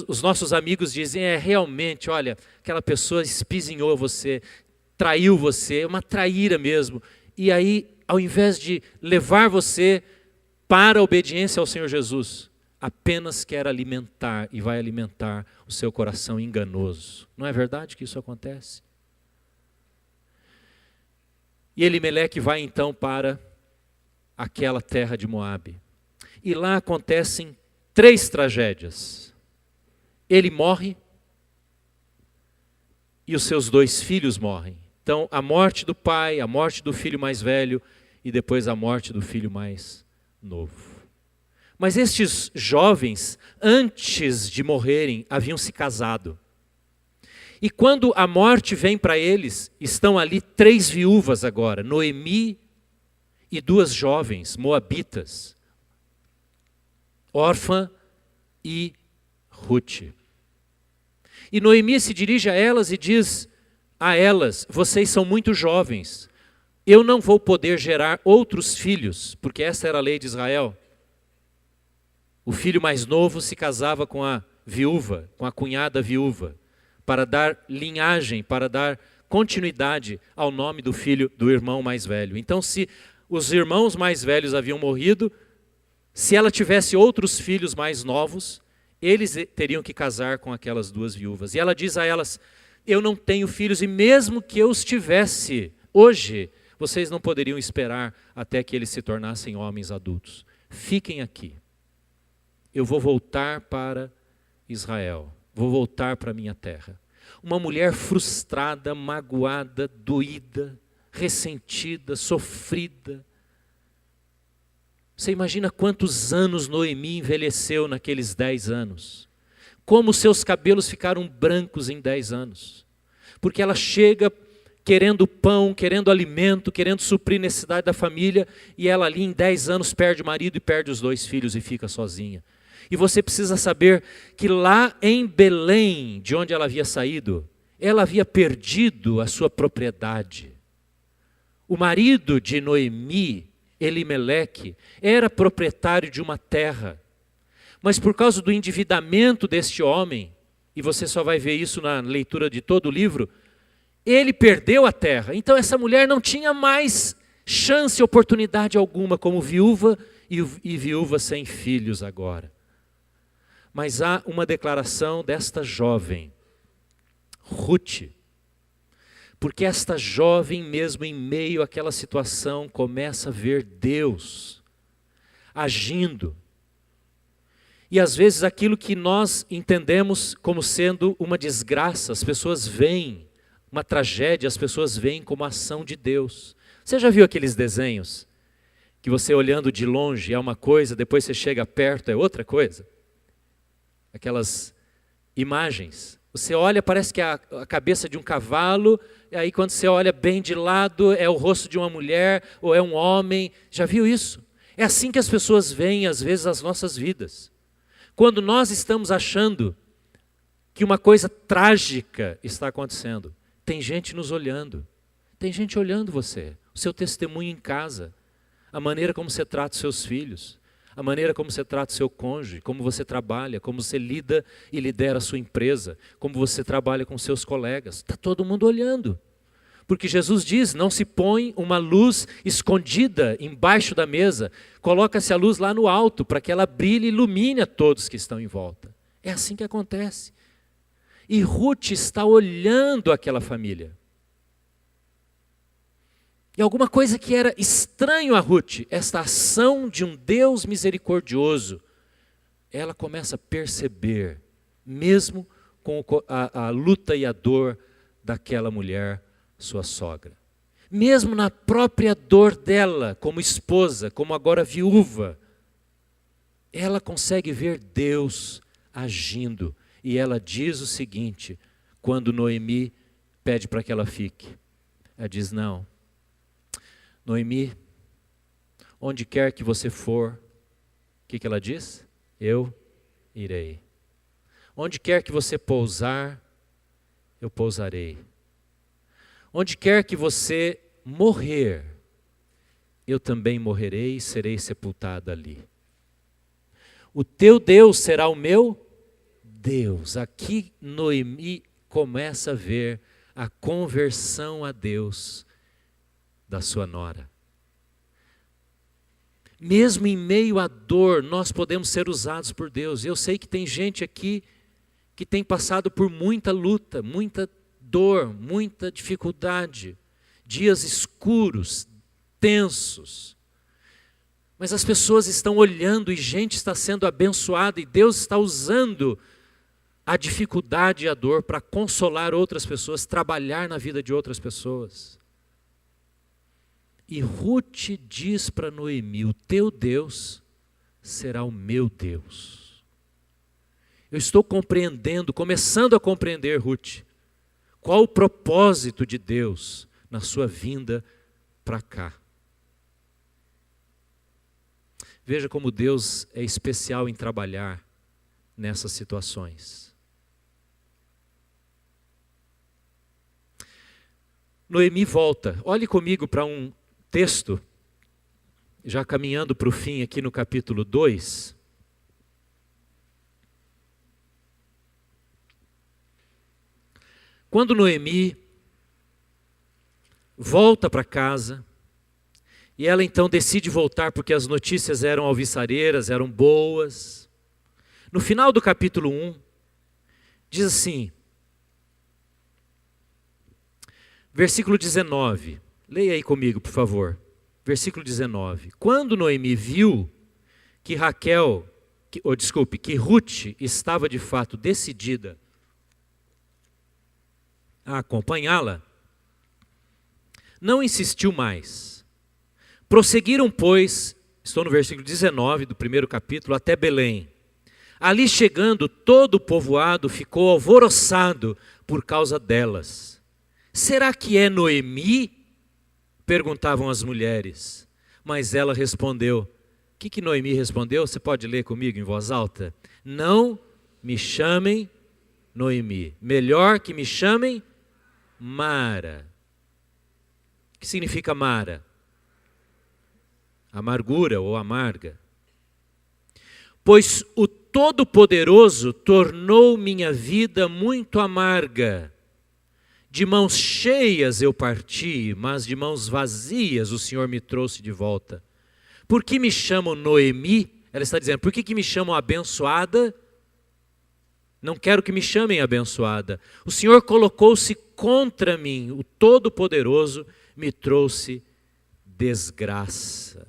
os nossos amigos dizem, realmente, olha, aquela pessoa espizinhou você, traiu você, é uma traíra mesmo. E aí, ao invés de levar você para a obediência ao Senhor Jesus, apenas quer alimentar e vai alimentar o seu coração enganoso. Não é verdade que isso acontece? E Elimeleque vai então para aquela terra de Moabe. E lá acontecem 3 tragédias. Ele morre e os seus 2 filhos morrem. Então, a morte do pai, a morte do filho mais velho e depois a morte do filho mais novo. Mas estes jovens, antes de morrerem, haviam se casado. E quando a morte vem para eles, estão ali 3 viúvas agora, Noemi e 2 jovens moabitas, Orfa e Ruth. E Noemi se dirige a elas e diz a elas: vocês são muito jovens, eu não vou poder gerar outros filhos, porque essa era a lei de Israel. O filho mais novo se casava com a viúva, com a cunhada viúva, para dar linhagem, para dar continuidade ao nome do filho do irmão mais velho. Então, se os irmãos mais velhos haviam morrido, se ela tivesse outros filhos mais novos, eles teriam que casar com aquelas 2 viúvas. E ela diz a elas: eu não tenho filhos, e mesmo que eu os tivesse hoje, vocês não poderiam esperar até que eles se tornassem homens adultos. Fiquem aqui. Eu vou voltar para Israel, vou voltar para a minha terra. Uma mulher frustrada, magoada, doída, ressentida, sofrida. Você imagina quantos anos Noemi envelheceu naqueles 10 anos. Como seus cabelos ficaram brancos em 10 anos. Porque ela chega querendo pão, querendo alimento, querendo suprir necessidade da família, e ela ali em 10 anos perde o marido e perde os 2 filhos e fica sozinha. E você precisa saber que lá em Belém, de onde ela havia saído, ela havia perdido a sua propriedade. O marido de Noemi, Elimeleque, era proprietário de uma terra. Mas por causa do endividamento deste homem, e você só vai ver isso na leitura de todo o livro, ele perdeu a terra. Então essa mulher não tinha mais chance, oportunidade alguma como viúva e viúva sem filhos agora. Mas há uma declaração desta jovem, Ruth, porque esta jovem, mesmo em meio àquela situação, começa a ver Deus agindo. E às vezes aquilo que nós entendemos como sendo uma desgraça, as pessoas veem, uma tragédia, as pessoas veem como ação de Deus. Você já viu aqueles desenhos que você olhando de longe é uma coisa, depois você chega perto é outra coisa? Aquelas imagens. Você olha, parece que é a cabeça de um cavalo, e aí quando você olha bem de lado, é o rosto de uma mulher, ou é um homem. Já viu isso? É assim que as pessoas veem, às vezes, as nossas vidas. Quando nós estamos achando que uma coisa trágica está acontecendo, tem gente nos olhando. Tem gente olhando você, o seu testemunho em casa, a maneira como você trata os seus filhos, a maneira como você trata o seu cônjuge, como você trabalha, como você lida e lidera a sua empresa, como você trabalha com seus colegas. Está todo mundo olhando. Porque Jesus diz, não se põe uma luz escondida embaixo da mesa, coloca-se a luz lá no alto, para que ela brilhe e ilumine a todos que estão em volta. É assim que acontece. E Ruth está olhando aquela família. E alguma coisa que era estranho a Ruth, esta ação de um Deus misericordioso, ela começa a perceber, mesmo com a luta e a dor daquela mulher, sua sogra. Mesmo na própria dor dela, como esposa, como agora viúva, ela consegue ver Deus agindo. E ela diz o seguinte, quando Noemi pede para que ela fique. Ela diz, não, Noemi, onde quer que você for, o que ela diz? Eu irei. Onde quer que você pousar, eu pousarei. Onde quer que você morrer, eu também morrerei e serei sepultada ali. O teu Deus será o meu Deus. Aqui Noemi começa a ver a conversão a Deus da sua nora. Mesmo em meio à dor, nós podemos ser usados por Deus. Eu sei que tem gente aqui que tem passado por muita luta, muita dor, muita dificuldade, dias escuros, tensos. Mas as pessoas estão olhando e gente está sendo abençoada e Deus está usando a dificuldade e a dor para consolar outras pessoas, trabalhar na vida de outras pessoas. E Ruth diz para Noemi: o teu Deus será o meu Deus. Eu estou compreendendo, começando a compreender, Ruth, qual o propósito de Deus na sua vinda para cá. Veja como Deus é especial em trabalhar nessas situações. Noemi volta. Olhe comigo para um texto, já caminhando para o fim aqui no capítulo 2. Quando Noemi volta para casa, e ela então decide voltar porque as notícias eram alvissareiras, eram boas. No final do capítulo 1, diz assim, versículo 19, leia aí comigo, por favor. Versículo 19. Quando Noemi viu que que Ruth estava de fato decidida a acompanhá-la, não insistiu mais. Prosseguiram, pois, estou no versículo 19 do primeiro capítulo, até Belém. Ali chegando, todo o povoado ficou alvoroçado por causa delas. Será que é Noemi? Perguntavam as mulheres. Mas ela respondeu. O que Noemi respondeu? Você pode ler comigo em voz alta? Não me chamem Noemi. Melhor que me chamem Mara. O que significa Mara? Amargura ou amarga. Pois o Todo-Poderoso tornou minha vida muito amarga. De mãos cheias eu parti, mas de mãos vazias o Senhor me trouxe de volta. Por que me chamam Noemi? Ela está dizendo, por que me chamam abençoada? Não quero que me chamem abençoada. O Senhor colocou-se contra mim, o Todo-Poderoso me trouxe desgraça.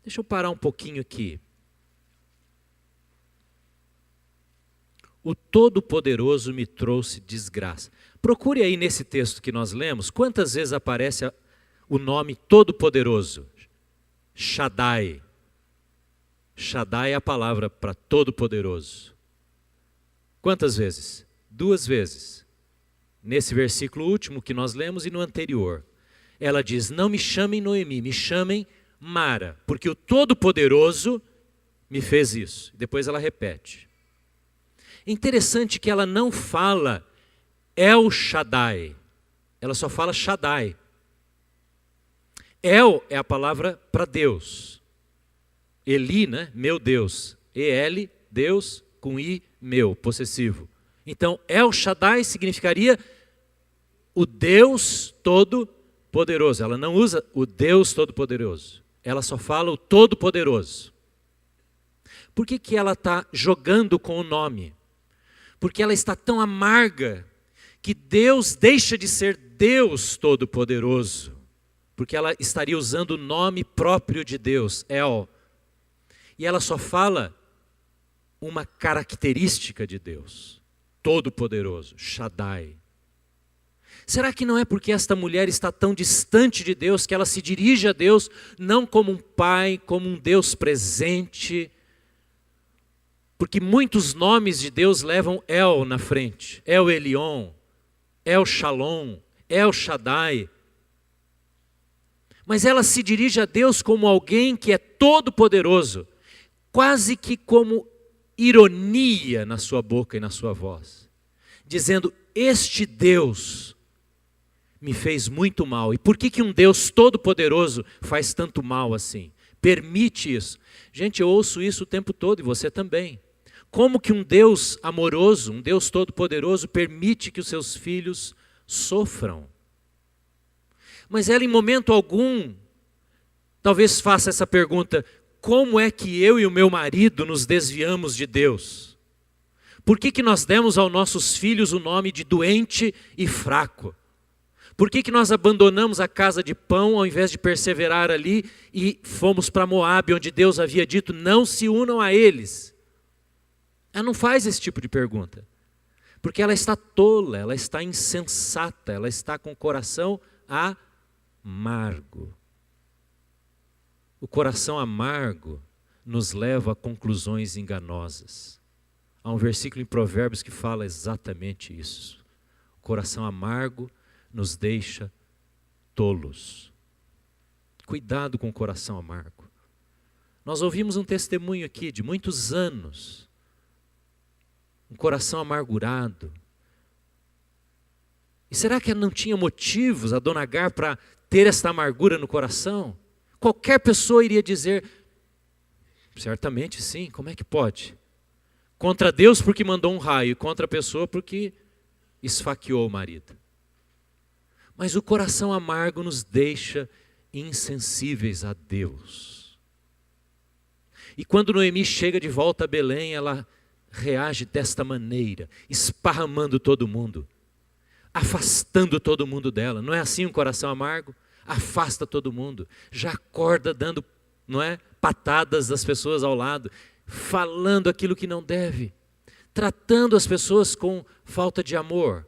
Deixa eu parar um pouquinho aqui. O Todo-Poderoso me trouxe desgraça. Procure aí nesse texto que nós lemos, quantas vezes aparece o nome Todo-Poderoso? Shaddai. Shaddai é a palavra para Todo-Poderoso. Quantas vezes? 2 vezes. Nesse versículo último que nós lemos e no anterior. Ela diz, não me chamem Noemi, me chamem Mara, porque o Todo-Poderoso me fez isso. Depois ela repete. Interessante que ela não fala El Shaddai, ela só fala Shaddai. El é a palavra para Deus. Eli, né? Meu Deus. E-L, Deus, com I, meu, possessivo. Então, El Shaddai significaria o Deus Todo-Poderoso. Ela não usa o Deus Todo-Poderoso. Ela só fala o Todo-Poderoso. Por que ela está jogando com o nome? Porque ela está tão amarga que Deus deixa de ser Deus Todo-Poderoso. Porque ela estaria usando o nome próprio de Deus, El. E ela só fala uma característica de Deus, Todo-Poderoso, Shaddai. Será que não é porque esta mulher está tão distante de Deus que ela se dirige a Deus não como um pai, como um Deus presente? Porque muitos nomes de Deus levam El na frente. El Elyon, El Shalom, El Shaddai. Mas ela se dirige a Deus como alguém que é todo-poderoso, quase que como ironia na sua boca e na sua voz, dizendo, este Deus me fez muito mal. E por que um Deus todo-poderoso faz tanto mal assim? Permite isso. Gente, eu ouço isso o tempo todo e você também. Como que um Deus amoroso, um Deus todo-poderoso permite que os seus filhos sofram? Mas ela em momento algum, talvez faça essa pergunta, como é que eu e o meu marido nos desviamos de Deus? Por que nós demos aos nossos filhos o nome de doente e fraco? Por que nós abandonamos a casa de pão ao invés de perseverar ali e fomos para Moabe, onde Deus havia dito, não se unam a eles? Ela não faz esse tipo de pergunta, porque ela está tola, ela está insensata, ela está com o coração amargo. O coração amargo nos leva a conclusões enganosas. Há um versículo em Provérbios que fala exatamente isso. O coração amargo nos deixa tolos. Cuidado com o coração amargo. Nós ouvimos um testemunho aqui de muitos anos. Um coração amargurado. E será que ela não tinha motivos, a dona Agar, para ter esta amargura no coração? Qualquer pessoa iria dizer, certamente sim, como é que pode? Contra Deus porque mandou um raio, e contra a pessoa porque esfaqueou o marido. Mas o coração amargo nos deixa insensíveis a Deus. E quando Noemi chega de volta a Belém, ela reage desta maneira, esparramando todo mundo, afastando todo mundo dela. Não é assim um coração amargo? Afasta todo mundo, já acorda dando, não é, patadas das pessoas ao lado, falando aquilo que não deve, tratando as pessoas com falta de amor.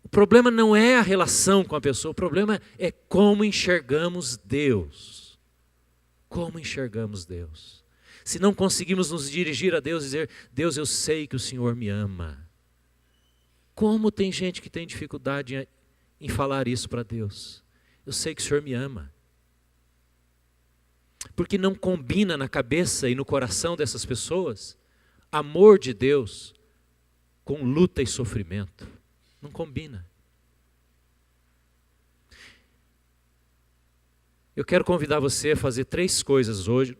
O problema não é a relação com a pessoa, o problema é como enxergamos Deus. Como enxergamos Deus? Se não conseguimos nos dirigir a Deus e dizer, Deus, eu sei que o Senhor me ama. Como tem gente que tem dificuldade em falar isso para Deus? Eu sei que o Senhor me ama. Porque não combina na cabeça e no coração dessas pessoas amor de Deus com luta e sofrimento. Não combina. Eu quero convidar você a fazer 3 coisas hoje.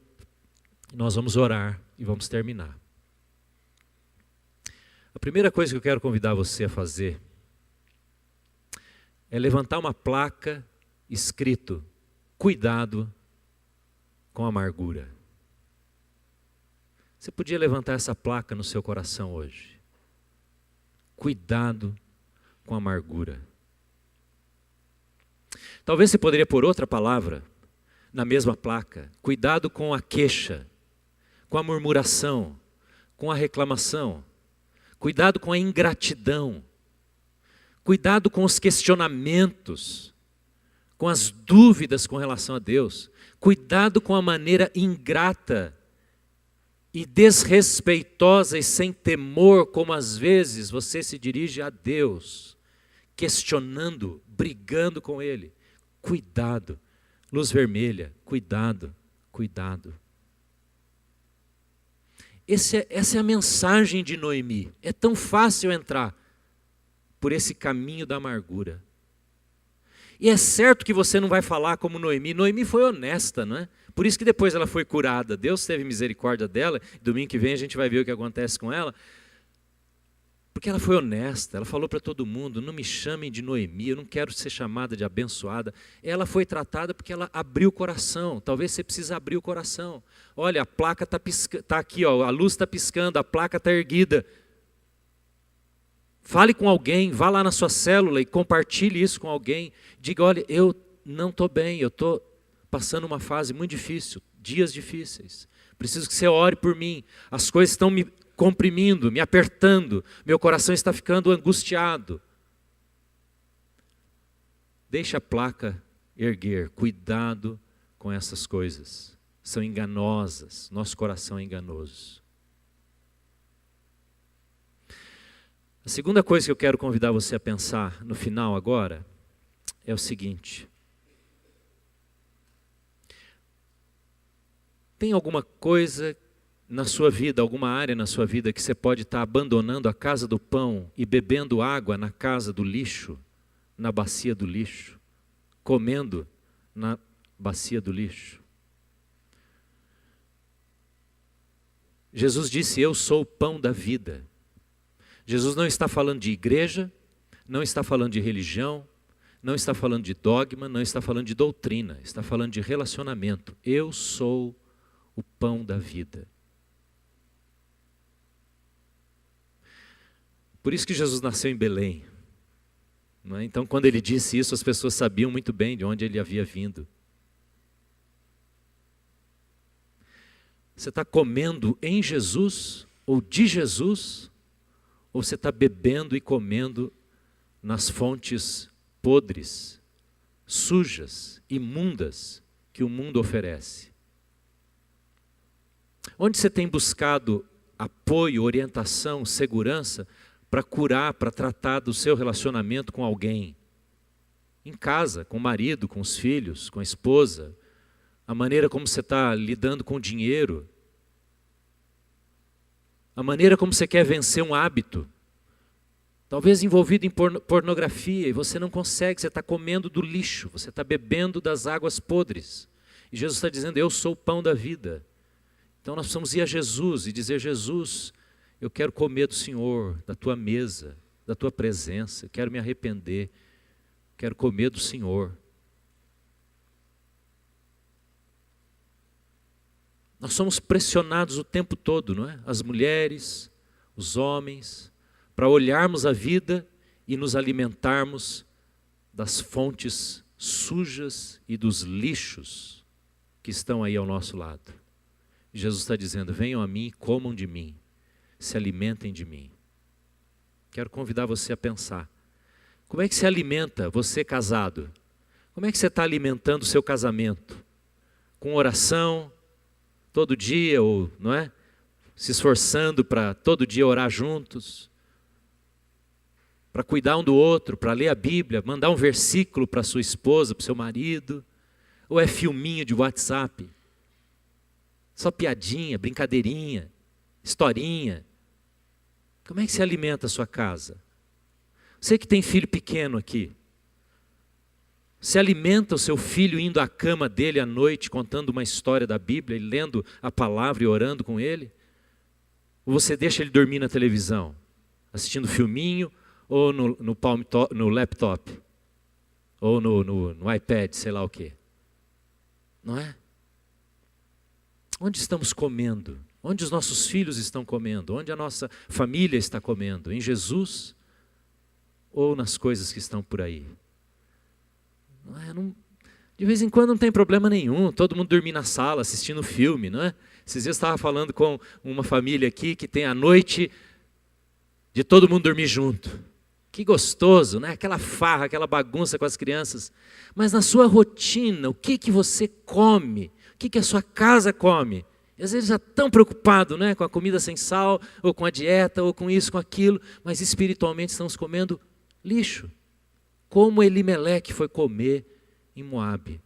Nós vamos orar e vamos terminar. A primeira coisa que eu quero convidar você a fazer é levantar uma placa escrito, cuidado com a amargura. Você podia levantar essa placa no seu coração hoje. Cuidado com a amargura. Talvez você poderia pôr outra palavra na mesma placa. Cuidado com a queixa, com a murmuração, com a reclamação. Cuidado com a ingratidão. Cuidado com os questionamentos, com as dúvidas com relação a Deus. Cuidado com a maneira ingrata e desrespeitosa e sem temor, como às vezes você se dirige a Deus, questionando, brigando com Ele. Cuidado. Luz vermelha, cuidado, cuidado. Essa é a mensagem de Noemi. É tão fácil entrar por esse caminho da amargura. E é certo que você não vai falar como Noemi. Noemi foi honesta, não é? Por isso que depois ela foi curada. Deus teve misericórdia dela. Domingo que vem a gente vai ver o que acontece com ela. Porque ela foi honesta. Ela falou para todo mundo, não me chamem de Noemi, eu não quero ser chamada de abençoada. Ela foi tratada porque ela abriu o coração. Talvez você precise abrir o coração. Olha, a placa está aqui, ó, a luz está piscando, a placa está erguida. Fale com alguém, vá lá na sua célula e compartilhe isso com alguém. Diga, olha, eu não estou bem, eu estou passando uma fase muito difícil, dias difíceis. Preciso que você ore por mim. As coisas estão me comprimindo, me apertando. Meu coração está ficando angustiado. Deixa a placa erguer. Cuidado com essas coisas. São enganosas. Nosso coração é enganoso. A segunda coisa que eu quero convidar você a pensar no final agora é o seguinte. Tem alguma coisa na sua vida, alguma área na sua vida que você pode estar abandonando a casa do pão e bebendo água na casa do lixo, na bacia do lixo, comendo na bacia do lixo? Jesus disse, eu sou o pão da vida. Jesus não está falando de igreja, não está falando de religião, não está falando de dogma, não está falando de doutrina, está falando de relacionamento. Eu sou o pão da vida. Por isso que Jesus nasceu em Belém. Não é? Então, quando ele disse isso, as pessoas sabiam muito bem de onde ele havia vindo. Você está comendo em Jesus, ou de Jesus, ou você está bebendo e comendo nas fontes podres, sujas, imundas que o mundo oferece? Onde você tem buscado apoio, orientação, segurança para curar, para tratar do seu relacionamento com alguém? Em casa, com o marido, com os filhos, com a esposa, a maneira como você está lidando com o dinheiro, a maneira como você quer vencer um hábito, talvez envolvido em pornografia, e você não consegue, você está comendo do lixo, você está bebendo das águas podres. E Jesus está dizendo, eu sou o pão da vida. Então nós precisamos ir a Jesus e dizer, Jesus, eu quero comer do Senhor, da tua mesa, da tua presença, eu quero me arrepender, quero comer do Senhor. Nós somos pressionados o tempo todo, não é? As mulheres, os homens, para olharmos a vida e nos alimentarmos das fontes sujas e dos lixos que estão aí ao nosso lado. Jesus está dizendo, venham a mim, comam de mim, se alimentem de mim. Quero convidar você a pensar, como é que se alimenta você casado? Como é que você está alimentando o seu casamento? Com oração, todo dia, ou não é? Se esforçando para todo dia orar juntos, para cuidar um do outro, para ler a Bíblia, mandar um versículo para sua esposa, para o seu marido, ou é filminho de WhatsApp? Só piadinha, brincadeirinha, historinha. Como é que se alimenta a sua casa? Você que tem filho pequeno aqui, você alimenta o seu filho indo à cama dele à noite, contando uma história da Bíblia e lendo a palavra e orando com ele? Ou você deixa ele dormir na televisão, assistindo filminho, ou no laptop, ou no iPad, sei lá o quê? Não é? Onde estamos comendo? Onde os nossos filhos estão comendo? Onde a nossa família está comendo? Em Jesus ou nas coisas que estão por aí? De vez em quando não tem problema nenhum, todo mundo dormir na sala assistindo filme, não é? Esses dias eu estava falando com uma família aqui que tem a noite de todo mundo dormir junto. Que gostoso, né? Aquela farra, aquela bagunça com as crianças. Mas na sua rotina, o que você come? O que a sua casa come? E às vezes já tão preocupado, né, com a comida sem sal, ou com a dieta, ou com isso, com aquilo, mas espiritualmente estamos comendo lixo. Como Elimeleque foi comer em Moabe.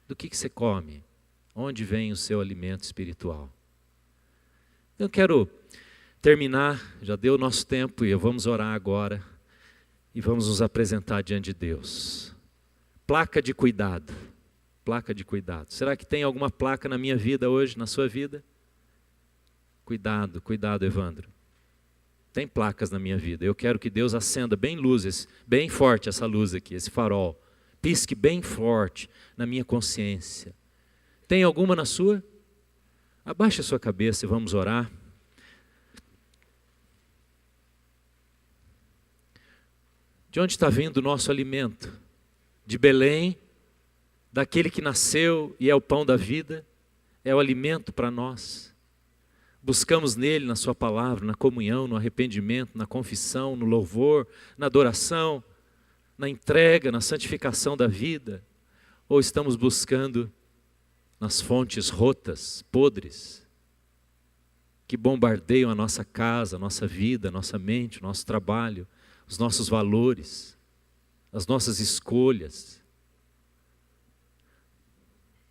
Do que você come? Onde vem o seu alimento espiritual? Eu quero terminar, já deu o nosso tempo e vamos orar agora e vamos nos apresentar diante de Deus. Placa de cuidado. Placa de cuidado. Será que tem alguma placa na minha vida hoje, na sua vida? Cuidado, cuidado, Evandro. Tem placas na minha vida. Eu quero que Deus acenda bem luzes, bem forte essa luz aqui, esse farol. Pisque bem forte na minha consciência. Tem alguma na sua? Abaixe a sua cabeça e vamos orar. De onde está vindo o nosso alimento? De Belém, daquele que nasceu e é o pão da vida, é o alimento para nós. Buscamos nele, na sua palavra, na comunhão, no arrependimento, na confissão, no louvor, na adoração, na entrega, na santificação da vida. Ou estamos buscando nas fontes rotas, podres, que bombardeiam a nossa casa, a nossa vida, a nossa mente, o nosso trabalho, os nossos valores, as nossas escolhas.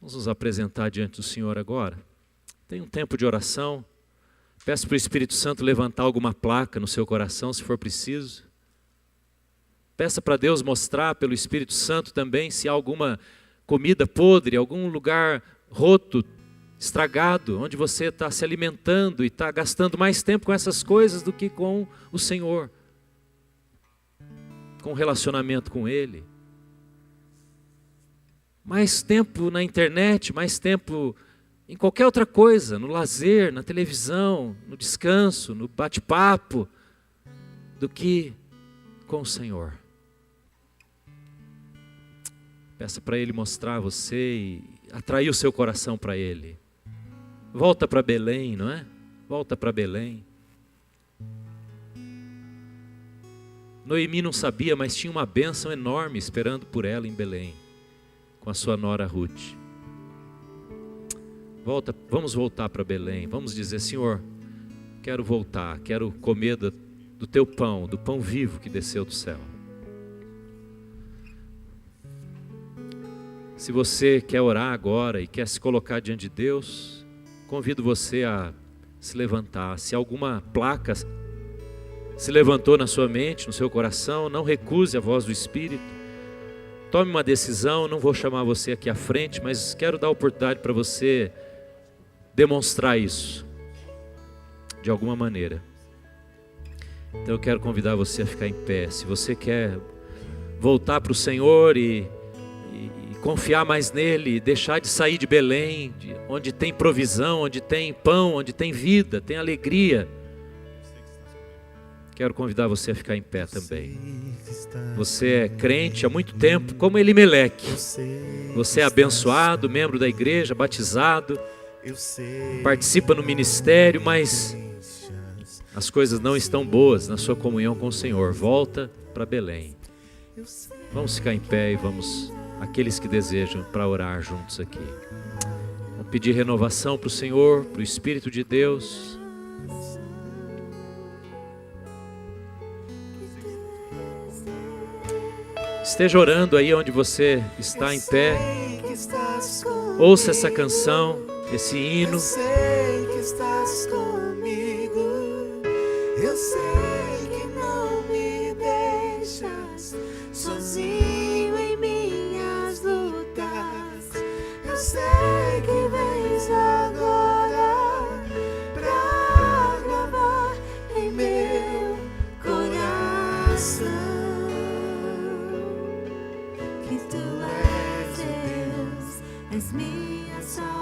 Vamos nos apresentar diante do Senhor agora. Tem um tempo de oração. Peço para o Espírito Santo levantar alguma placa no seu coração, se for preciso. Peça para Deus mostrar pelo Espírito Santo também se há alguma comida podre, algum lugar roto, estragado, onde você está se alimentando e está gastando mais tempo com essas coisas do que com o Senhor, com o relacionamento com Ele. mais tempo na internet, mais tempo em qualquer outra coisa, no lazer, na televisão, no descanso, no bate-papo, do que com o Senhor. Peça para Ele mostrar você e atrair o seu coração para Ele. Volta para Belém, não é? Volta para Belém. Noemi não sabia, mas tinha uma bênção enorme esperando por ela em Belém, com a sua nora Ruth. Vamos voltar para Belém, vamos dizer: Senhor, quero voltar, quero comer do teu pão, do pão vivo que desceu do céu. Se você quer orar agora e quer se colocar diante de Deus, convido você a se levantar. Se alguma placa se levantou na sua mente, no seu coração, não recuse a voz do Espírito. Tome uma decisão. Não vou chamar você aqui à frente, mas quero dar a oportunidade para você demonstrar isso de alguma maneira. Então eu quero convidar você a ficar em pé. Se você quer voltar para o Senhor e confiar mais nele, deixar de sair de Belém, onde tem provisão, onde tem pão, onde tem vida, tem alegria, quero convidar você a ficar em pé também. Você é crente há muito tempo, como Elimeleque. Você é abençoado, membro da igreja, batizado, participa no ministério, mas as coisas não estão boas na sua comunhão com o Senhor. Volta para Belém. Vamos ficar em pé e vamos, aqueles que desejam, para orar juntos aqui. Vamos pedir renovação para o Senhor, para o Espírito de Deus. Esteja orando aí onde você está em pé. Ouça essa canção, esse hino. Eu sei que estás comigo. Eu sei que não me deixas sozinho em minhas lutas. Eu sei que vens agora pra gravar em meu coração que tu és Deus, és minha salvação.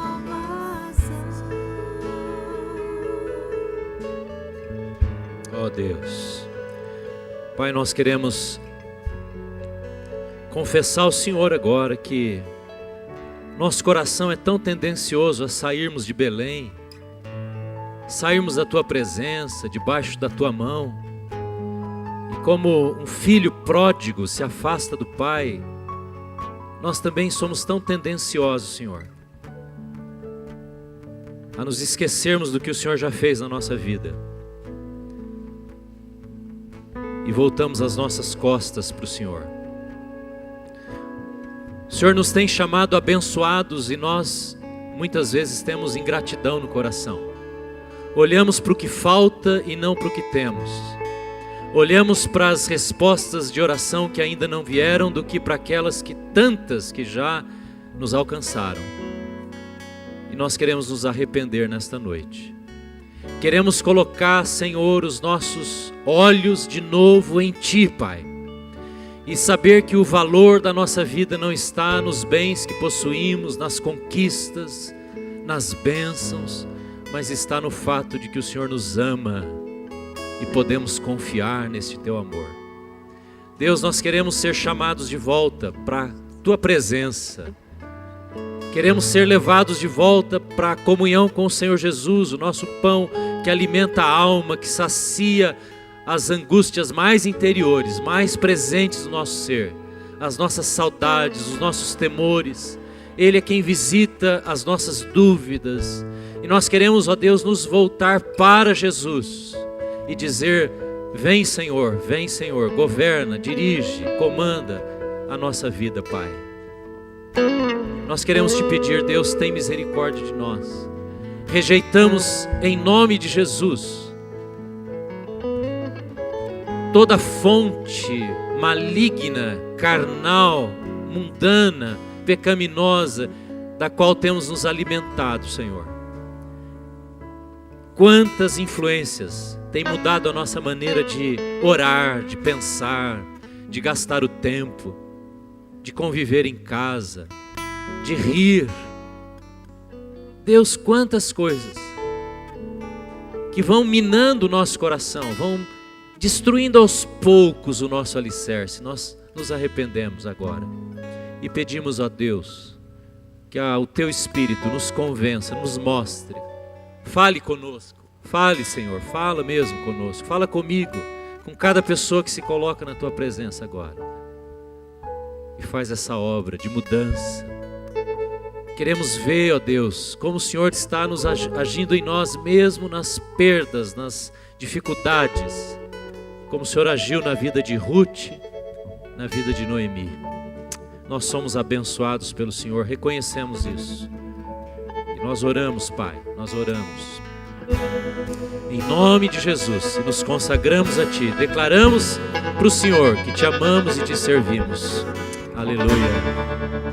Ó Deus, Pai, nós queremos confessar ao Senhor agora que nosso coração é tão tendencioso a sairmos de Belém, sairmos da Tua presença, debaixo da Tua mão, e como um filho pródigo se afasta do Pai, nós também somos tão tendenciosos, Senhor, a nos esquecermos do que o Senhor já fez na nossa vida e voltamos as nossas costas para o Senhor. O Senhor nos tem chamado abençoados e nós muitas vezes temos ingratidão no coração. Olhamos para o que falta e não para o que temos. Olhamos para as respostas de oração que ainda não vieram do que para aquelas tantas que já nos alcançaram. E nós queremos nos arrepender nesta noite. Queremos colocar, Senhor, os nossos olhos de novo em Ti, Pai. E saber que o valor da nossa vida não está nos bens que possuímos, nas conquistas, nas bênçãos, mas está no fato de que o Senhor nos ama e podemos confiar neste Teu amor. Deus, nós queremos ser chamados de volta para a Tua presença. Queremos ser levados de volta para a comunhão com o Senhor Jesus, o nosso pão que alimenta a alma, que sacia as angústias mais interiores, mais presentes do nosso ser, as nossas saudades, os nossos temores. Ele é quem visita as nossas dúvidas. E nós queremos, ó Deus, nos voltar para Jesus e dizer: vem Senhor, governa, dirige, comanda a nossa vida, Pai. Nós queremos Te pedir, Deus, tem misericórdia de nós. Rejeitamos em nome de Jesus toda fonte maligna, carnal, mundana, pecaminosa, da qual temos nos alimentado, Senhor. Quantas influências têm mudado a nossa maneira de orar, de pensar, de gastar o tempo, de conviver em casa. de rir. Deus, quantas coisas que vão minando o nosso coração, vão destruindo aos poucos o nosso alicerce. Nós nos arrependemos agora e pedimos a Deus que o Teu Espírito nos convença, nos mostre. Fale conosco, fale, Senhor, fala mesmo conosco, fala comigo, com cada pessoa que se coloca na Tua presença agora. E faz essa obra de mudança. Queremos ver, ó Deus, como o Senhor está nos agindo em nós mesmo nas perdas, nas dificuldades, como o Senhor agiu na vida de Ruth, na vida de Noemi. Nós somos abençoados pelo Senhor, reconhecemos isso. E nós oramos, Pai, nós oramos. Em nome de Jesus, e nos consagramos a Ti, declaramos para o Senhor que Te amamos e Te servimos. Aleluia.